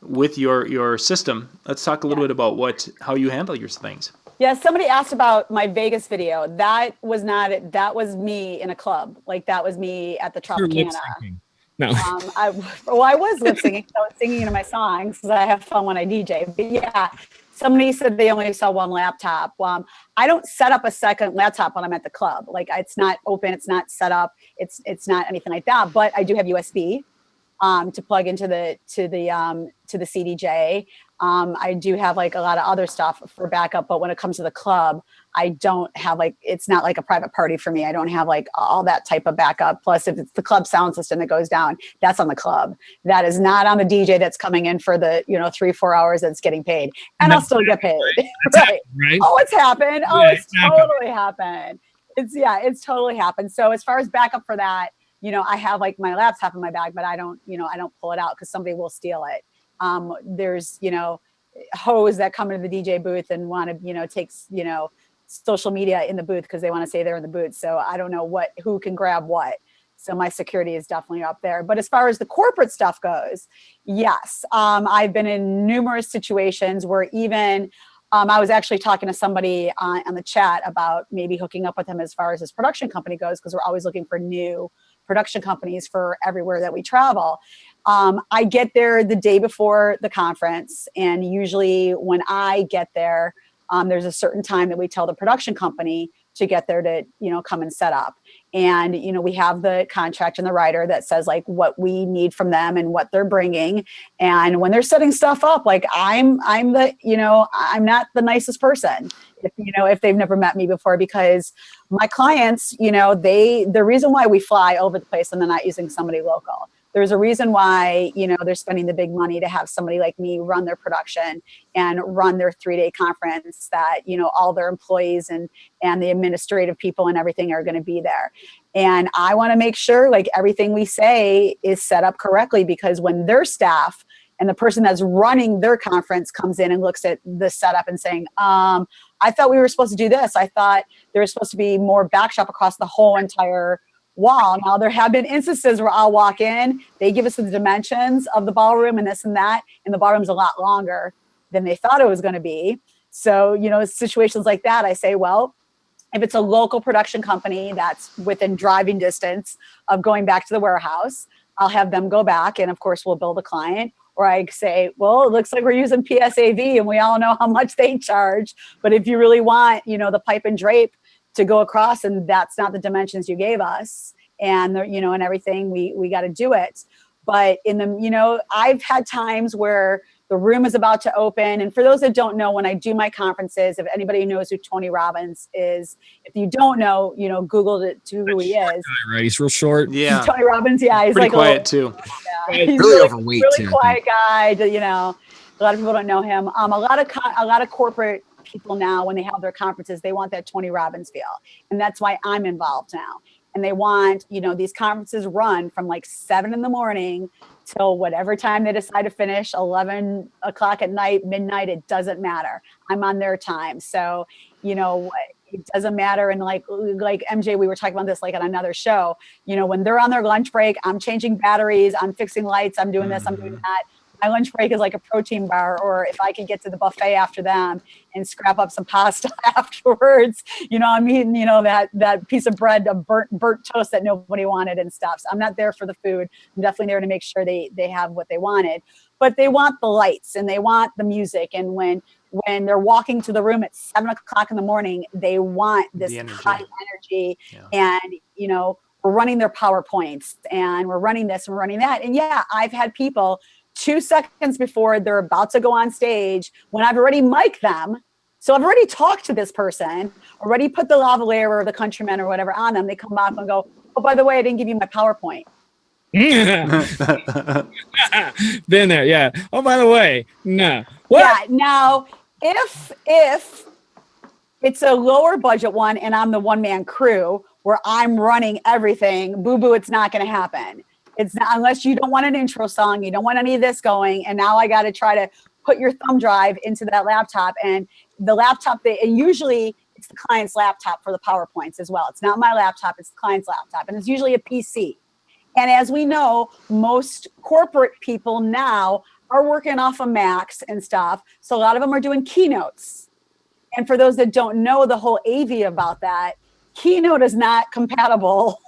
with your system, let's talk a little bit about how you handle your things. Yeah, somebody asked about my Vegas video. That was not it. That was me in a club. Like, that was me at the Tropicana. No. I was lip syncing. I was singing into my songs because I have fun when I DJ. But yeah, somebody said they only saw one laptop. I don't set up a second laptop when I'm at the club. Like, it's not open. It's not set up. It's not anything like that. But I do have USB to plug into the CDJ. I do have like a lot of other stuff for backup. But when it comes to the club, I don't have it's not like a private party for me. I don't have like all that type of backup. Plus, if it's the club sound system that goes down, that's on the club. That is not on the DJ that's coming in for the 3-4 hours that's getting paid. And I'll still get paid. Right. Oh, it's happened. Oh, it's totally happened. It's totally happened. So as far as backup for that, I have like my laptop in my bag, but I don't pull it out because somebody will steal it. There's, hoes that come into the DJ booth and want to, take, social media in the booth because they want to say they're in the booth. So I don't know who can grab what. So my security is definitely up there. But as far as the corporate stuff goes, yes, I've been in numerous situations where even I was actually talking to somebody on the chat about maybe hooking up with him as far as his production company goes, because we're always looking for new production companies for everywhere that we travel. I get there the day before the conference, and usually when I get there, there's a certain time that we tell the production company to get there to, come and set up. And, we have the contract and the writer that says like what we need from them and what they're bringing. And when they're setting stuff up, like I'm not the nicest person if they've never met me before, because my clients, the reason why we fly over the place and they're not using somebody local. There's a reason why, they're spending the big money to have somebody like me run their production and run their 3-day conference that, all their employees and the administrative people and everything are going to be there. And I want to make sure like everything we say is set up correctly, because when their staff and the person that's running their conference comes in and looks at the setup and saying, I thought we were supposed to do this. I thought there was supposed to be more backshop across the whole entire wall. Now, there have been instances where I'll walk in, they give us the dimensions of the ballroom and this and that, and the ballroom's a lot longer than they thought it was going to be. So, situations like that, I say, well, if it's a local production company that's within driving distance of going back to the warehouse, I'll have them go back, and of course we'll bill the client. Or I say, well, it looks like we're using PSAV and we all know how much they charge. But if you really want, the pipe and drape to go across, and that's not the dimensions you gave us, and and everything, we got to do it. But I've had times where the room is about to open. And for those that don't know, when I do my conferences, if anybody knows who Tony Robbins is, if you don't know, Google it to who he is. Right, he's real short. Yeah. Tony Robbins, yeah, he's Pretty like quiet too. Yeah, he's Really overweight really too, I quiet guy. A lot of people don't know him. A lot of corporate people now, when they have their conferences, they want that Tony Robbins feel, and that's why I'm involved now. And they want, these conferences run from like 7 a.m. till whatever time they decide to finish, 11 o'clock at night, midnight, it doesn't matter. I'm on their time. So, it doesn't matter. And like MJ, we were talking about this like on another show, when they're on their lunch break, I'm changing batteries, I'm fixing lights, I'm doing this, I'm doing that. My lunch break is like a protein bar, or if I can get to the buffet after them and scrap up some pasta afterwards, I'm eating, that piece of bread, of burnt toast that nobody wanted and stuff. So I'm not there for the food. I'm definitely there to make sure they have what they wanted. But they want the lights and they want the music. And when they're walking to the room at 7 o'clock in the morning, they want this high energy. Yeah. And, we're running their PowerPoints and we're running this and we're running that. And yeah, I've had people 2 seconds before they're about to go on stage, when I've already mic'd them. So I've already talked to this person, already put the lavalier or the countryman or whatever on them. They come back and go, oh, by the way, I didn't give you my PowerPoint. Been there, yeah. Oh, by the way, no. What? Yeah. Now, if it's a lower budget one and I'm the one-man crew where I'm running everything, boo-boo, it's not going to happen. It's not, unless you don't want an intro song, you don't want any of this going, and now I got to try to put your thumb drive into that laptop, and the laptop, and usually it's the client's laptop for the PowerPoints as well. It's not my laptop, it's the client's laptop, and it's usually a PC. And as we know, most corporate people now are working off of Macs and stuff, so a lot of them are doing keynotes. And for those that don't know the whole AV about that, Keynote is not compatible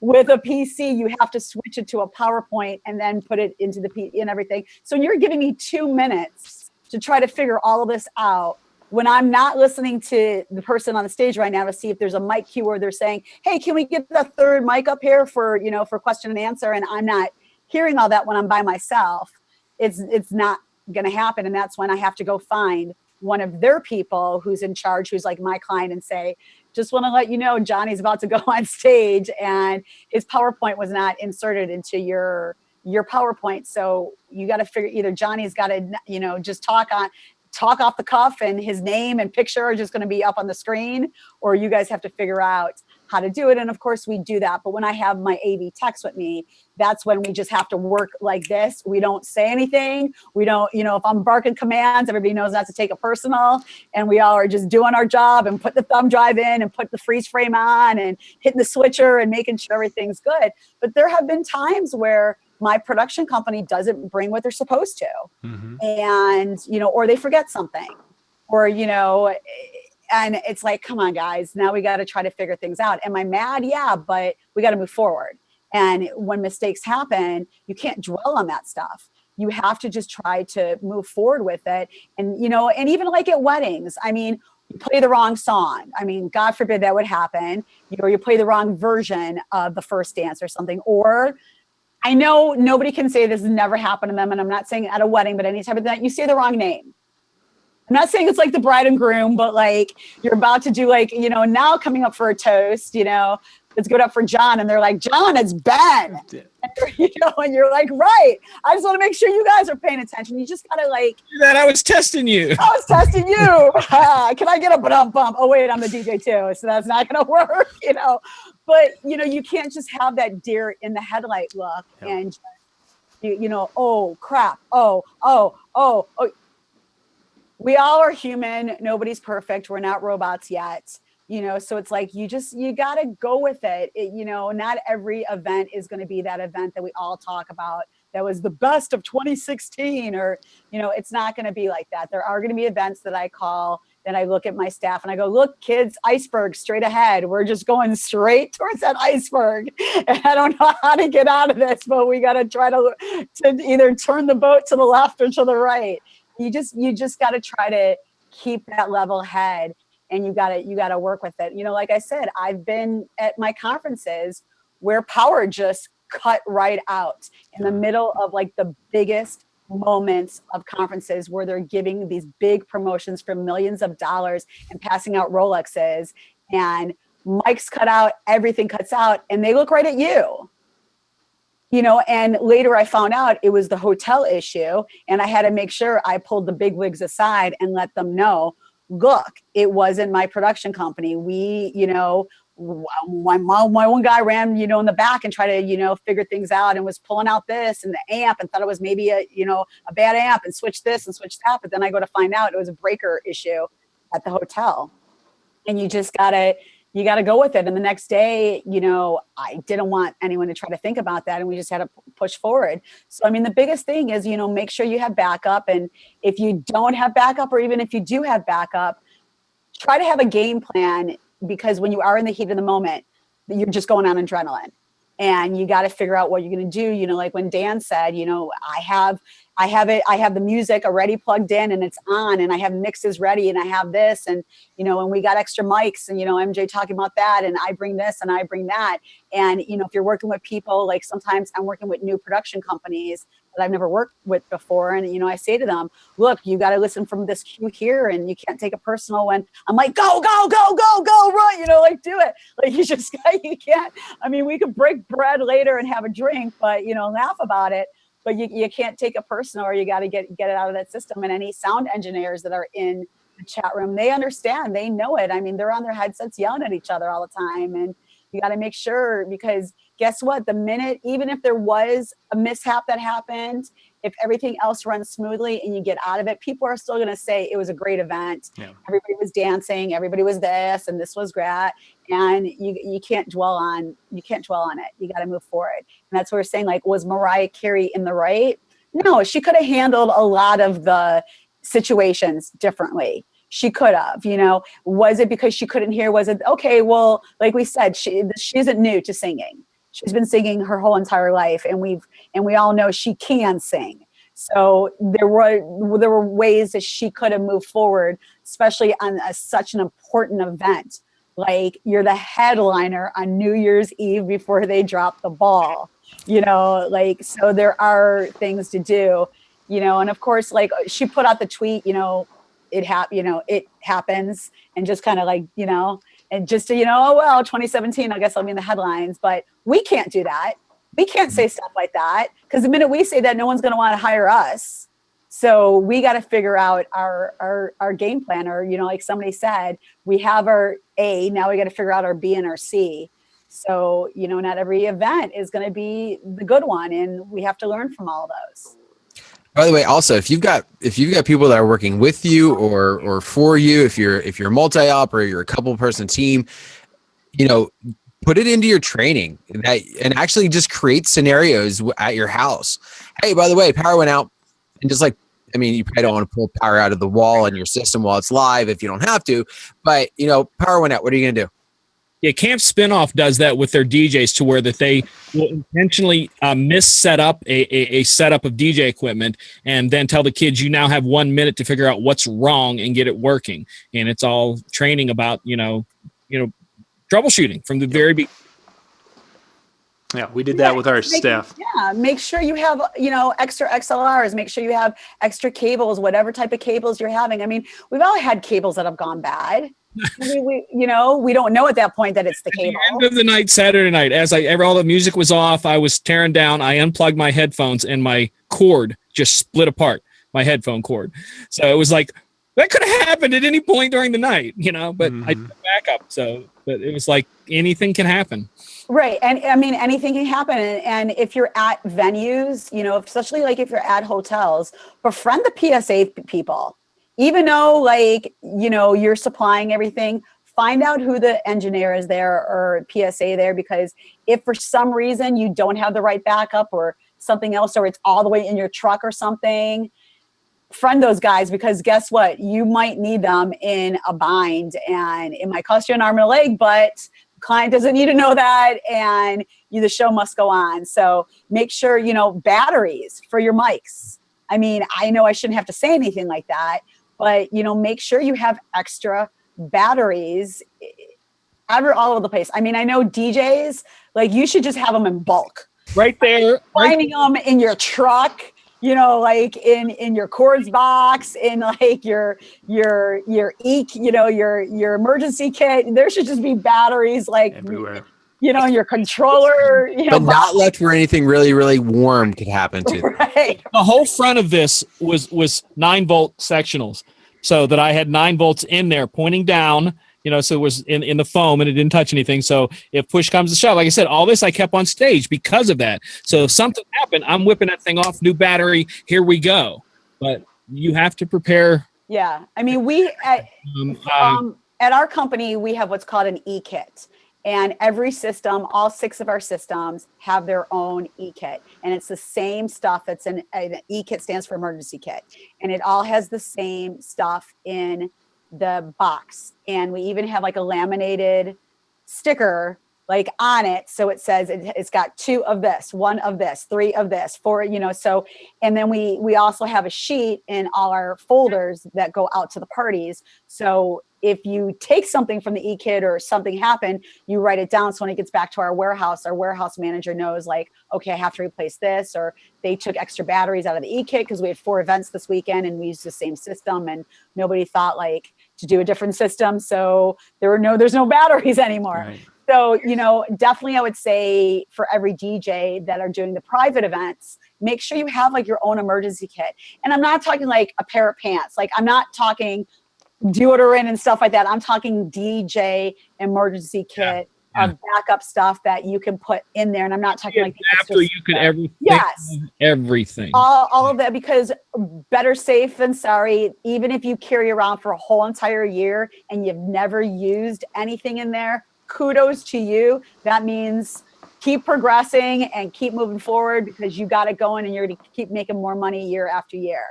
with a PC. You have to switch it to a PowerPoint and then put it into the PC and everything. So you're giving me 2 minutes to try to figure all of this out when I'm not listening to the person on the stage right now to see if there's a mic cue where they're saying, hey, can we get the third mic up here for, for question and answer? And I'm not hearing all that when I'm by myself. It's not going to happen. And that's when I have to go find one of their people who's in charge, who's like my client, and say, just want to let you know, Johnny's about to go on stage and his PowerPoint was not inserted into your PowerPoint. So you got to figure, either Johnny's got to, just talk off the cuff and his name and picture are just going to be up on the screen, or you guys have to figure out how to do it. And of course we do that. But when I have my AV techs with me, that's when we just have to work like this. We don't say anything. We don't, if I'm barking commands, everybody knows not to take it personal. And we all are just doing our job and put the thumb drive in and put the freeze frame on and hitting the switcher and making sure everything's good. But there have been times where my production company doesn't bring what they're supposed to. Mm-hmm. And, or they forget something, or, and it's like, come on, guys, now we got to try to figure things out. Am I mad? Yeah, but we got to move forward. And when mistakes happen, you can't dwell on that stuff. You have to just try to move forward with it. And, and even like at weddings, I mean, you play the wrong song. I mean, God forbid that would happen. Or you play the wrong version of the first dance or something. Or I know nobody can say this has never happened to them. And I'm not saying at a wedding, but any type of that, you say the wrong name. I'm not saying it's like the bride and groom, but like you're about to do like, now coming up for a toast, let's go up for John. And they're like, John, it's Ben. And you're like, right. I just want to make sure you guys are paying attention. You just got to like. That I was testing you. I was testing you. Can I get a bump? Oh, wait, I'm the DJ too. So that's not going to work, But, you can't just have that deer in the headlight look and, oh, crap. Oh. We all are human. Nobody's perfect. We're not robots yet, so it's like, you got to go with it. Not every event is going to be that event that we all talk about that was the best of 2016, or, it's not going to be like that. There are going to be events that I call, then I look at my staff and I go, look, kids, iceberg straight ahead. We're just going straight towards that iceberg. And I don't know how to get out of this, but we got to try to either turn the boat to the left or to the right. You just got to try to keep that level head, and you got to work with it. Like I said, I've been at my conferences where power just cut right out in the middle of like the biggest moments of conferences where they're giving these big promotions for millions of dollars and passing out Rolexes, and mics cut out, everything cuts out, and they look right at you. And later I found out it was the hotel issue, and I had to make sure I pulled the big wigs aside and let them know, look, it wasn't my production company. We, my one guy ran, in the back and tried to, figure things out, and was pulling out this and the amp and thought it was maybe a bad amp, and switch this and switch that. But then I go to find out it was a breaker issue at the hotel. And you just you got to go with it. And the next day, I didn't want anyone to try to think about that. And we just had to push forward. So, the biggest thing is, make sure you have backup. And if you don't have backup, or even if you do have backup, try to have a game plan, because when you are in the heat of the moment, you're just going on adrenaline, and you got to figure out what you're going to do. Like when Dan said, I have the music already plugged in and it's on, and I have mixes ready, and I have this, and, and we got extra mics, and, MJ talking about that, and I bring this and I bring that. And, if you're working with people, like sometimes I'm working with new production companies that I've never worked with before. And, I say to them, look, you got to listen from this cue here, and you can't take it personal when I'm like, go, go, go, go, go, run, do it. Like you can't, we could break bread later and have a drink, but, laugh about it. But you can't take it personal, or you got to get it out of that system. And any sound engineers that are in the chat room, they understand, they know it. They're on their headsets yelling at each other all the time. And you got to make sure, because guess what? The minute, even if there was a mishap that happened, if everything else runs smoothly and you get out of it, people are still going to say it was a great event. Yeah. Everybody was dancing, everybody was this, and this was great. And you can't dwell on it. You got to move forward. And that's what we're saying. Like, was Mariah Carey in the right? No, she could have handled a lot of the situations differently. She could have, was it because she couldn't hear? Was it, okay, well, like we said, she isn't new to singing. She's been singing her whole entire life, and we all know she can sing. So there were ways that she could have moved forward, especially on such an important event. Like, you're the headliner on New Year's Eve before they drop the ball, so there are things to do, and of course, like, she put out the tweet, it happens, and just kind of like, and just to, oh, well, 2017, I guess I'll be in the headlines. But we can't do that. We can't say stuff like that, because the minute we say that, no one's going to want to hire us. So we got to figure out our game plan, or, like somebody said, we have our A, now we got to figure out our B and our C. So, not every event is going to be the good one, and we have to learn from all of those. By the way, also, if you've got people that are working with you or for you, if you're multi-op or you're a couple person team, put it into your training and actually just create scenarios at your house. Hey, by the way, power went out, and just like, you probably don't want to pull power out of the wall in your system while it's live if you don't have to, but power went out. What are you gonna do? Yeah, Camp Spinoff does that with their DJs, to where that they will intentionally mis-set up a setup of DJ equipment, and then tell the kids, you now have 1 minute to figure out what's wrong and get it working. And it's all training about, troubleshooting from the very beginning. Yeah, we did that with our staff. Yeah, make sure you have, extra XLRs. Make sure you have extra cables, whatever type of cables you're having. We've all had cables that have gone bad. we don't know at that point that it's the cable. At the end of the night, Saturday night, as all the music was off, I was tearing down. I unplugged my headphones, and my cord just split apart. My headphone cord. So it was like, that could have happened at any point during the night, but I took backup. So, but it was like, anything can happen. Right. And anything can happen. And if you're at venues, especially like if you're at hotels, befriend the PSA people. Even though, like, you're supplying everything, find out who the engineer is there or PSA there, because if for some reason you don't have the right backup, or something else, or it's all the way in your truck or something, friend those guys, because guess what? You might need them in a bind, and it might cost you an arm and a leg, but the client doesn't need to know that, and the show must go on. So make sure, batteries for your mics. I mean, I know I shouldn't have to say anything like that, but, make sure you have extra batteries all over the place. I mean, I know DJs, like, you should just have them in bulk. Right there. Finding them in your truck, like in your cords box, in like your emergency kit. There should just be batteries like everywhere. Your controller. But not left where anything really, really warm could happen to. Right. The whole front of this was 9-volt sectionals, so that I had 9 volts in there pointing down. So it was in the foam and it didn't touch anything. So if push comes to shove, like I said, all this I kept on stage because of that. So if something happened, I'm whipping that thing off, new battery, here we go. But you have to prepare. Yeah. I mean, we at our company, we have what's called an e-kit. And every system, all 6 of our systems have their own e-kit. And it's the same stuff. It's an e-kit stands for emergency kit. And it all has the same stuff in the box. And we even have like a laminated sticker like on it. So it says it's got 2 of this, 1 of this, 3 of this, 4, so, and then we also have a sheet in all our folders that go out to the parties. So if you take something from the e-kit or something happened, you write it down. So when it gets back to our warehouse manager knows like, okay, I have to replace this, or they took extra batteries out of the e-kit because we had 4 events this weekend and we used the same system and nobody thought like to do a different system. So there's no batteries anymore. Right. So, definitely I would say for every DJ that are doing the private events, make sure you have like your own emergency kit. And I'm not talking like a pair of pants. Like I'm not talking deodorant and stuff like that. I'm talking DJ emergency kit of backup stuff that you can put in there. And I'm not talking like after you could everything. All of that, because better safe than sorry. Even if you carry around for a whole entire year and you've never used anything in there, kudos to you. That means keep progressing and keep moving forward because you got it going and you're going to keep making more money year after year.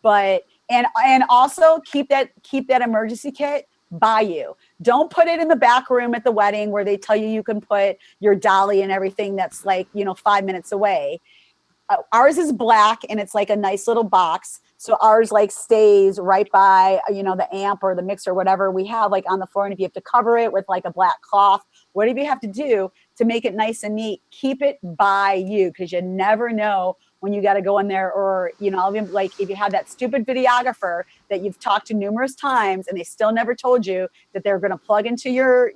But and also keep that emergency kit by you. Don't put it in the back room at the wedding where they tell you can put your dolly and everything that's like 5 minutes away. Ours is black and it's like a nice little box. So ours like stays right by, the amp or the mixer, whatever we have like on the floor. And if you have to cover it with like a black cloth, whatever you have to do to make it nice and neat, keep it by you because you never know when you got to go in there or, even like if you have that stupid videographer that you've talked to numerous times and they still never told you that they're going to plug into your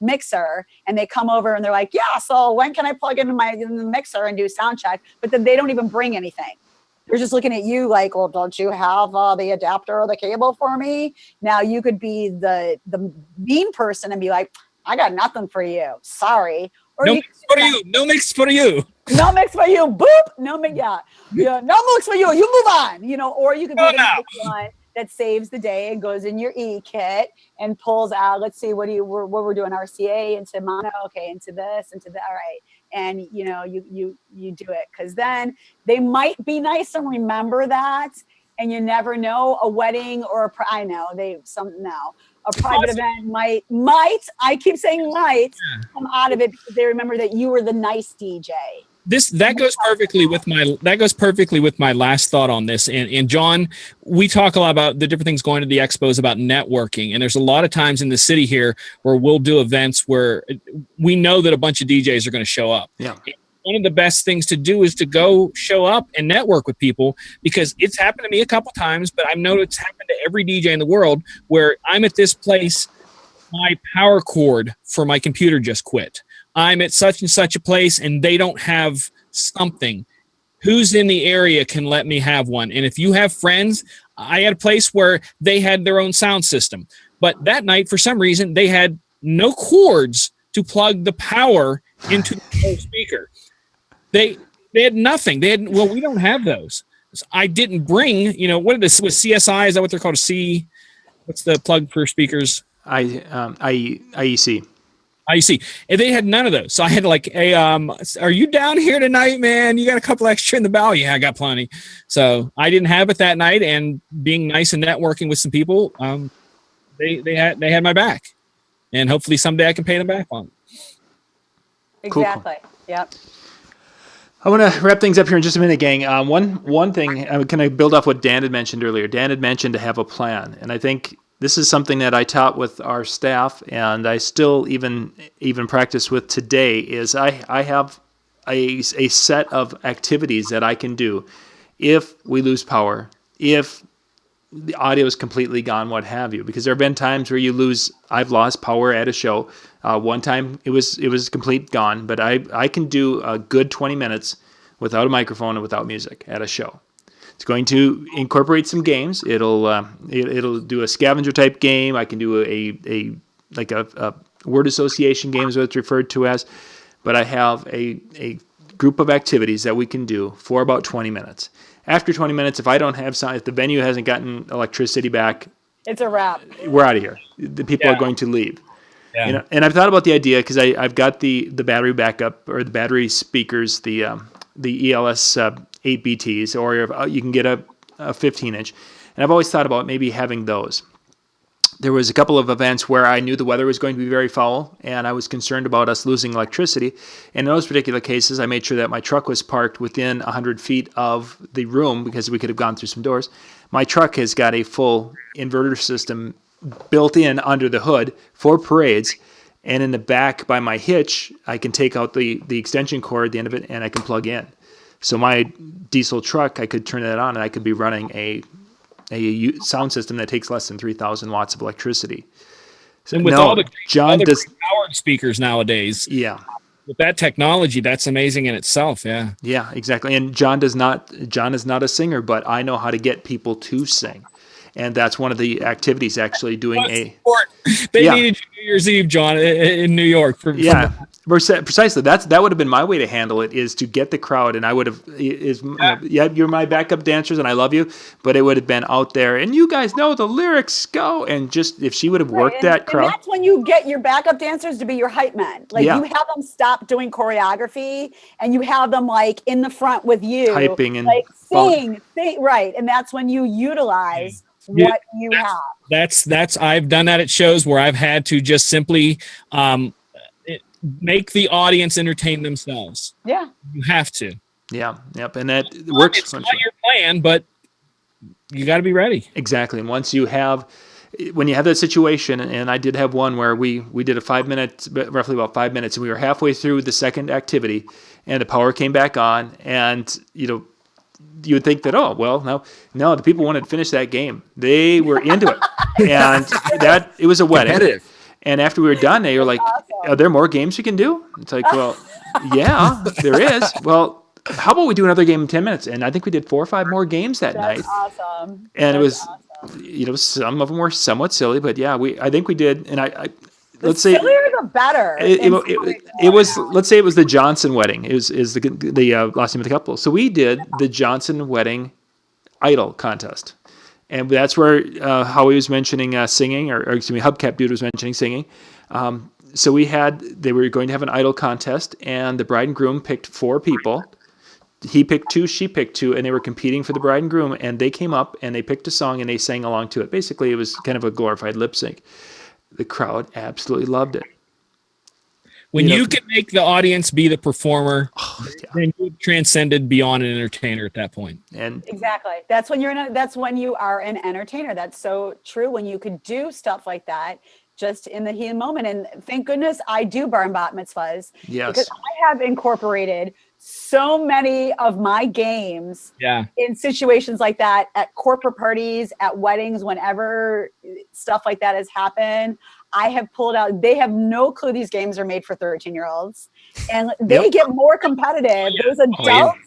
mixer and they come over and they're like, yeah, so when can I plug into the mixer and do sound check? But then they don't even bring anything. They're just looking at you like, well, don't you have the adapter or the cable for me? Now you could be the mean person and be like, I got nothing for you. Sorry. Or no mix for you. No mix for you. No mix for you. Boop. No mix. Yeah. No mix for you. You move on. Or you could be the nice one that saves the day and goes in your e-kit and pulls out. Let's see what we're doing. RCA into mono. Okay, into this, into that. All right. And you do it because then they might be nice and remember that. And you never know, a wedding or a private event might I keep saying might come out of it because they remember that you were the nice DJ. That goes perfectly with my last thought on this. And John, we talk a lot about the different things going to the expos about networking. And there's a lot of times in the city here where we'll do events where we know that a bunch of DJs are going to show up. Yeah. One of the best things to do is to go show up and network with people because it's happened to me a couple times, but I've known it's happened to every DJ in the world where I'm at this place, my power cord for my computer just quit. I'm at such and such a place and they don't have something. Who's in the area can let me have one? And if you have friends, I had a place where they had their own sound system. But that night, for some reason, they had no cords to plug the power into the speaker. They had nothing. We don't have those. I didn't bring, what is this? With CSI, is that what they're called? What's the plug for speakers? IEC. You see, and they had none of those. So I had like, hey, are you down here tonight, man? You got a couple extra in the bow? Yeah, I got plenty. So I didn't have it that night, and being nice and networking with some people, they had my back, and hopefully someday I can pay them back on it. Exactly. Cool. Yep. I want to wrap things up here in just a minute, gang. One thing, can I build off what Dan had mentioned earlier? Dan had mentioned to have a plan, and I think this is something that I taught with our staff, and I still even practice with today. Is I have a set of activities that I can do if we lose power, if the audio is completely gone, what have you. Because there have been times where I've lost power at a show. One time it was complete gone, but I can do a good 20 minutes without a microphone and without music at a show. It's going to incorporate some games. It'll do a scavenger type game. I can do a word association game is what it's referred to as. But I have a group of activities that we can do for about 20 minutes. After 20 minutes, if the venue hasn't gotten electricity back, it's a wrap. We're out of here. The people are going to leave. Yeah. And I've thought about the idea because I've got the battery backup or the battery speakers, the ELS 8BTs, or you can get a 15-inch. And I've always thought about maybe having those. There was a couple of events where I knew the weather was going to be very foul, and I was concerned about us losing electricity. And in those particular cases, I made sure that my truck was parked within 100 feet of the room because we could have gone through some doors. My truck has got a full inverter system built in under the hood for parades. And in the back by my hitch, I can take out the extension cord at the end of it, and I can plug in. So my diesel truck, I could turn that on, and I could be running a sound system that takes less than 3,000 watts of electricity. So and with all the powered speakers nowadays, yeah, with that technology, that's amazing in itself. Yeah. Yeah, exactly. And John is not a singer, but I know how to get people to sing. And that's one of the activities, actually doing They needed you New Year's Eve, John, in New York. Precisely. That would have been my way to handle it, is to get the crowd. And I would have, you're my backup dancers and I love you, but it would have been out there. And you guys know the lyrics, go. And just, if she would have worked that crowd. And that's when you get your backup dancers to be your hype men. Like you have them stop doing choreography and you have them like in the front with you. Hyping and like sing, right. And that's when you utilize what you have. That's I've done that at shows where I've had to just simply make the audience entertain themselves. Yeah. You have to. Yeah. Yep. And that works. It's not your plan, but you got to be ready. Exactly. And when you have that situation, and I did have one where we did roughly about 5 minutes, and we were halfway through the second activity, and the power came back on, and you would think that, no, the people wanted to finish that game. They were into it. And it was a wedding. Competitive. And after we were done, they were like, are there more games we can do? It's like, well, yeah, there is. Well, how about we do another game in 10 minutes? And I think we did 4 or 5 more games that night. Awesome. And it was, some of them were somewhat silly, but yeah, I think we did. And let's say sillier the better. It was, let's say it was the Johnson wedding. Is the last name of the couple. So we did the Johnson wedding idol contest, and that's where Howie was mentioning singing, or excuse me, Hubcap Dude was mentioning singing. So they were going to have an idol contest, and the bride and groom picked 4 people. He picked 2, she picked 2, and they were competing for the bride and groom. And they came up and they picked a song and they sang along to it. Basically, it was kind of a glorified lip sync. The crowd absolutely loved it. When you can make the audience be the performer, then you've transcended beyond an entertainer at that point. And exactly, that's when you are an entertainer. That's so true. When you could do stuff like that, just in the heat of the moment. And thank goodness I do bar and bat mitzvahs. Yes, because I have incorporated so many of my games in situations like that, at corporate parties, at weddings, whenever stuff like that has happened. I have pulled out, they have no clue these games are made for 13-year-olds. And they get more competitive. Those adults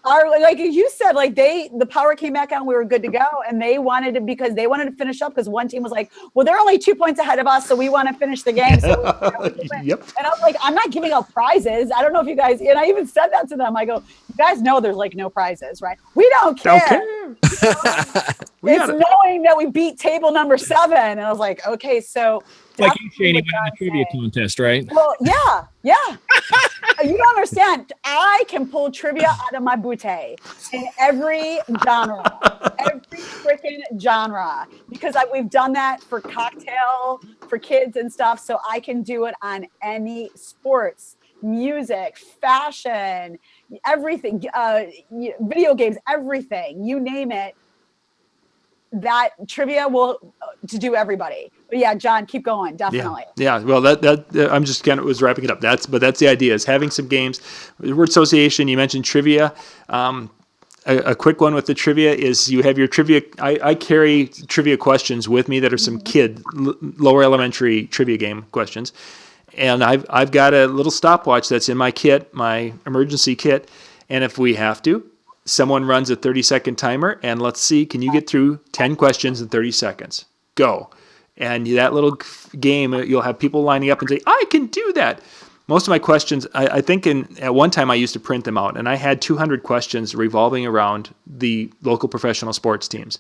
are, like you said, like the power came back on, we were good to go. And they wanted to finish up, because one team was like, well, they're only 2 points ahead of us, so we want to finish the game. So And I was like, I'm not giving out prizes. I don't know if you guys, and I even said that to them. I go, you guys know there's like no prizes, right? We don't care. It's knowing that we beat table number 7. And I was like, okay, so Like you, definitely Shani, what went in the John's trivia saying. contest, right? Well, yeah. You don't understand. I can pull trivia out of my bootay in every freaking genre, because we've done that for cocktail for kids and stuff. So I can do it on any sports, music, fashion, everything, video games, everything, you name it. That trivia will to do everybody. But yeah, John, keep going. Definitely. Yeah. Well, that I'm just kind of was wrapping it up. That's the idea, is having some games. Word association. You mentioned trivia. A quick one with the trivia is you have your trivia. I carry trivia questions with me that are some lower elementary trivia game questions, and I've got a little stopwatch that's in my kit, my emergency kit, and if we have to, someone runs a 30-second timer, and let's see, can you get through 10 questions in 30 seconds? Go. And that little game, you'll have people lining up and say, I can do that. Most of my questions, I think at one time I used to print them out, and I had 200 questions revolving around the local professional sports teams.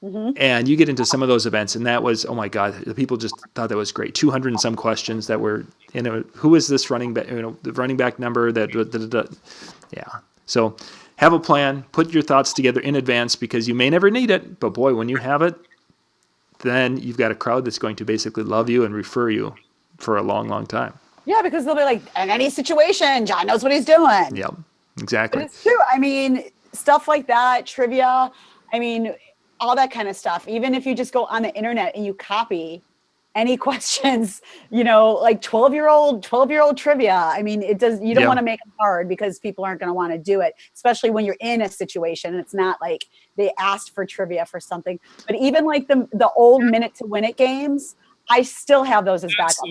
Mm-hmm. And you get into some of those events, and that was, oh my God, the people just thought that was great. 200 and some questions that were, who is this running back, the running back number that, yeah. So have a plan, put your thoughts together in advance, because you may never need it, but boy, when you have it, then you've got a crowd that's going to basically love you and refer you for a long, long time. Yeah, because they'll be like, in any situation, John knows what he's doing. Yep, exactly. But it's true. I mean, stuff like that, trivia, I mean, all that kind of stuff. Even if you just go on the internet and you copy any questions, like 12-year-old trivia. I mean, you don't want to make it hard, because people aren't going to want to do it, especially when you're in a situation. It's not like they asked for trivia for something. But even like the old minute to win it games, I still have those as backup.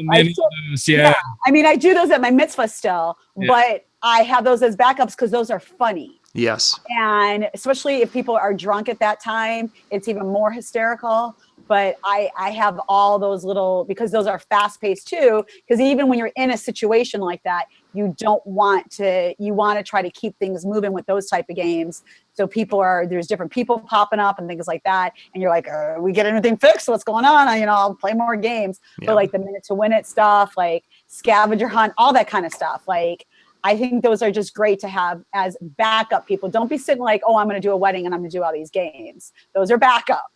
Yeah. I mean, I do those at my mitzvah still, but I have those as backups because those are funny. Yes. And especially if people are drunk at that time, it's even more hysterical. But I have all those little, because those are fast paced too, because even when you're in a situation like that, you want to try to keep things moving with those type of games. So there's different people popping up and things like that. And you're like, we get anything fixed? What's going on? I'll play more games. But like the minute to win it stuff, like scavenger hunt, all that kind of stuff. Like, I think those are just great to have as backup people. Don't be sitting like, I'm going to do a wedding and I'm going to do all these games. Those are backup.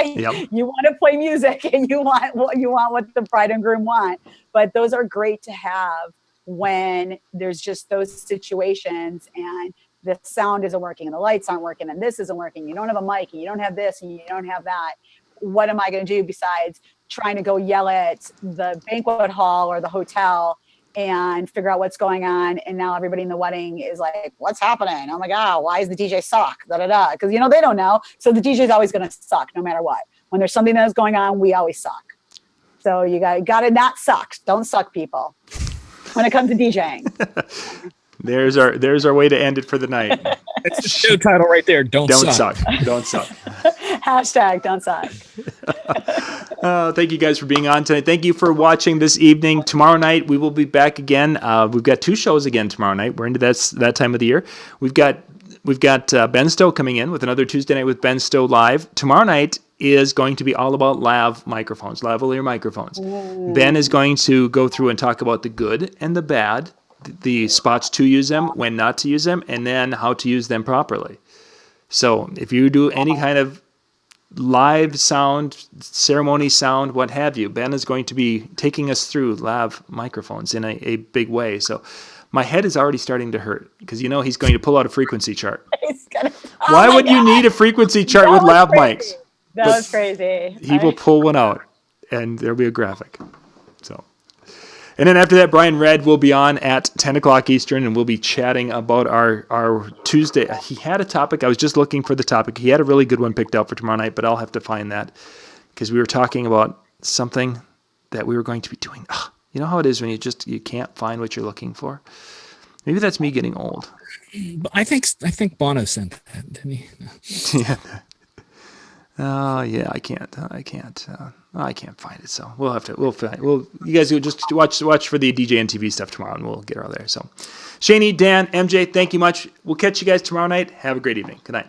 You want to play music and you want what the bride and groom want. But those are great to have when there's just those situations and the sound isn't working and the lights aren't working and this isn't working. You don't have a mic and you don't have this and you don't have that. What am I going to do besides trying to go yell at the banquet hall or the hotel and figure out what's going on? And now everybody in the wedding is like, what's happening? Oh my God, why is the DJ suck? Because, they don't know. So the DJ is always going to suck no matter what. When there's something that's going on, we always suck. So you got to not suck. Don't suck, people, when it comes to DJing. There's our way to end it for the night. That's the show title right there. Don't suck. Don't suck. Hashtag don't suck. Thank you guys for being on tonight. Thank you for watching this evening. Tomorrow night we will be back again. We've got 2 shows again tomorrow night. We're into that time of the year. We've got Ben Stowe coming in with another Tuesday night with Ben Stowe live. Tomorrow night is going to be all about lavalier microphones. Ben is going to go through and talk about the good and the bad, the spots to use them, when not to use them, and then how to use them properly. So if you do any kind of live sound, ceremony sound, what have you, Ben is going to be taking us through lav microphones in a big way. So my head is already starting to hurt because he's going to pull out a frequency chart. Why would you need a frequency chart with lav mics? That was crazy. He will pull one out, and there'll be a graphic. So, and then after that, Bryon Red will be on at 10 o'clock Eastern, and we'll be chatting about our Tuesday. He had a topic. I was just looking for the topic. He had a really good one picked out for tomorrow night, but I'll have to find that because we were talking about something that we were going to be doing. You know how it is when you can't find what you're looking for? Maybe that's me getting old. I think Bono sent that, didn't he? Yeah. Yeah, I can't find it. So you guys will just watch for the DJNTV stuff tomorrow, and we'll get her there. So, Shani, Dan, MJ, thank you much. We'll catch you guys tomorrow night. Have a great evening. Good night.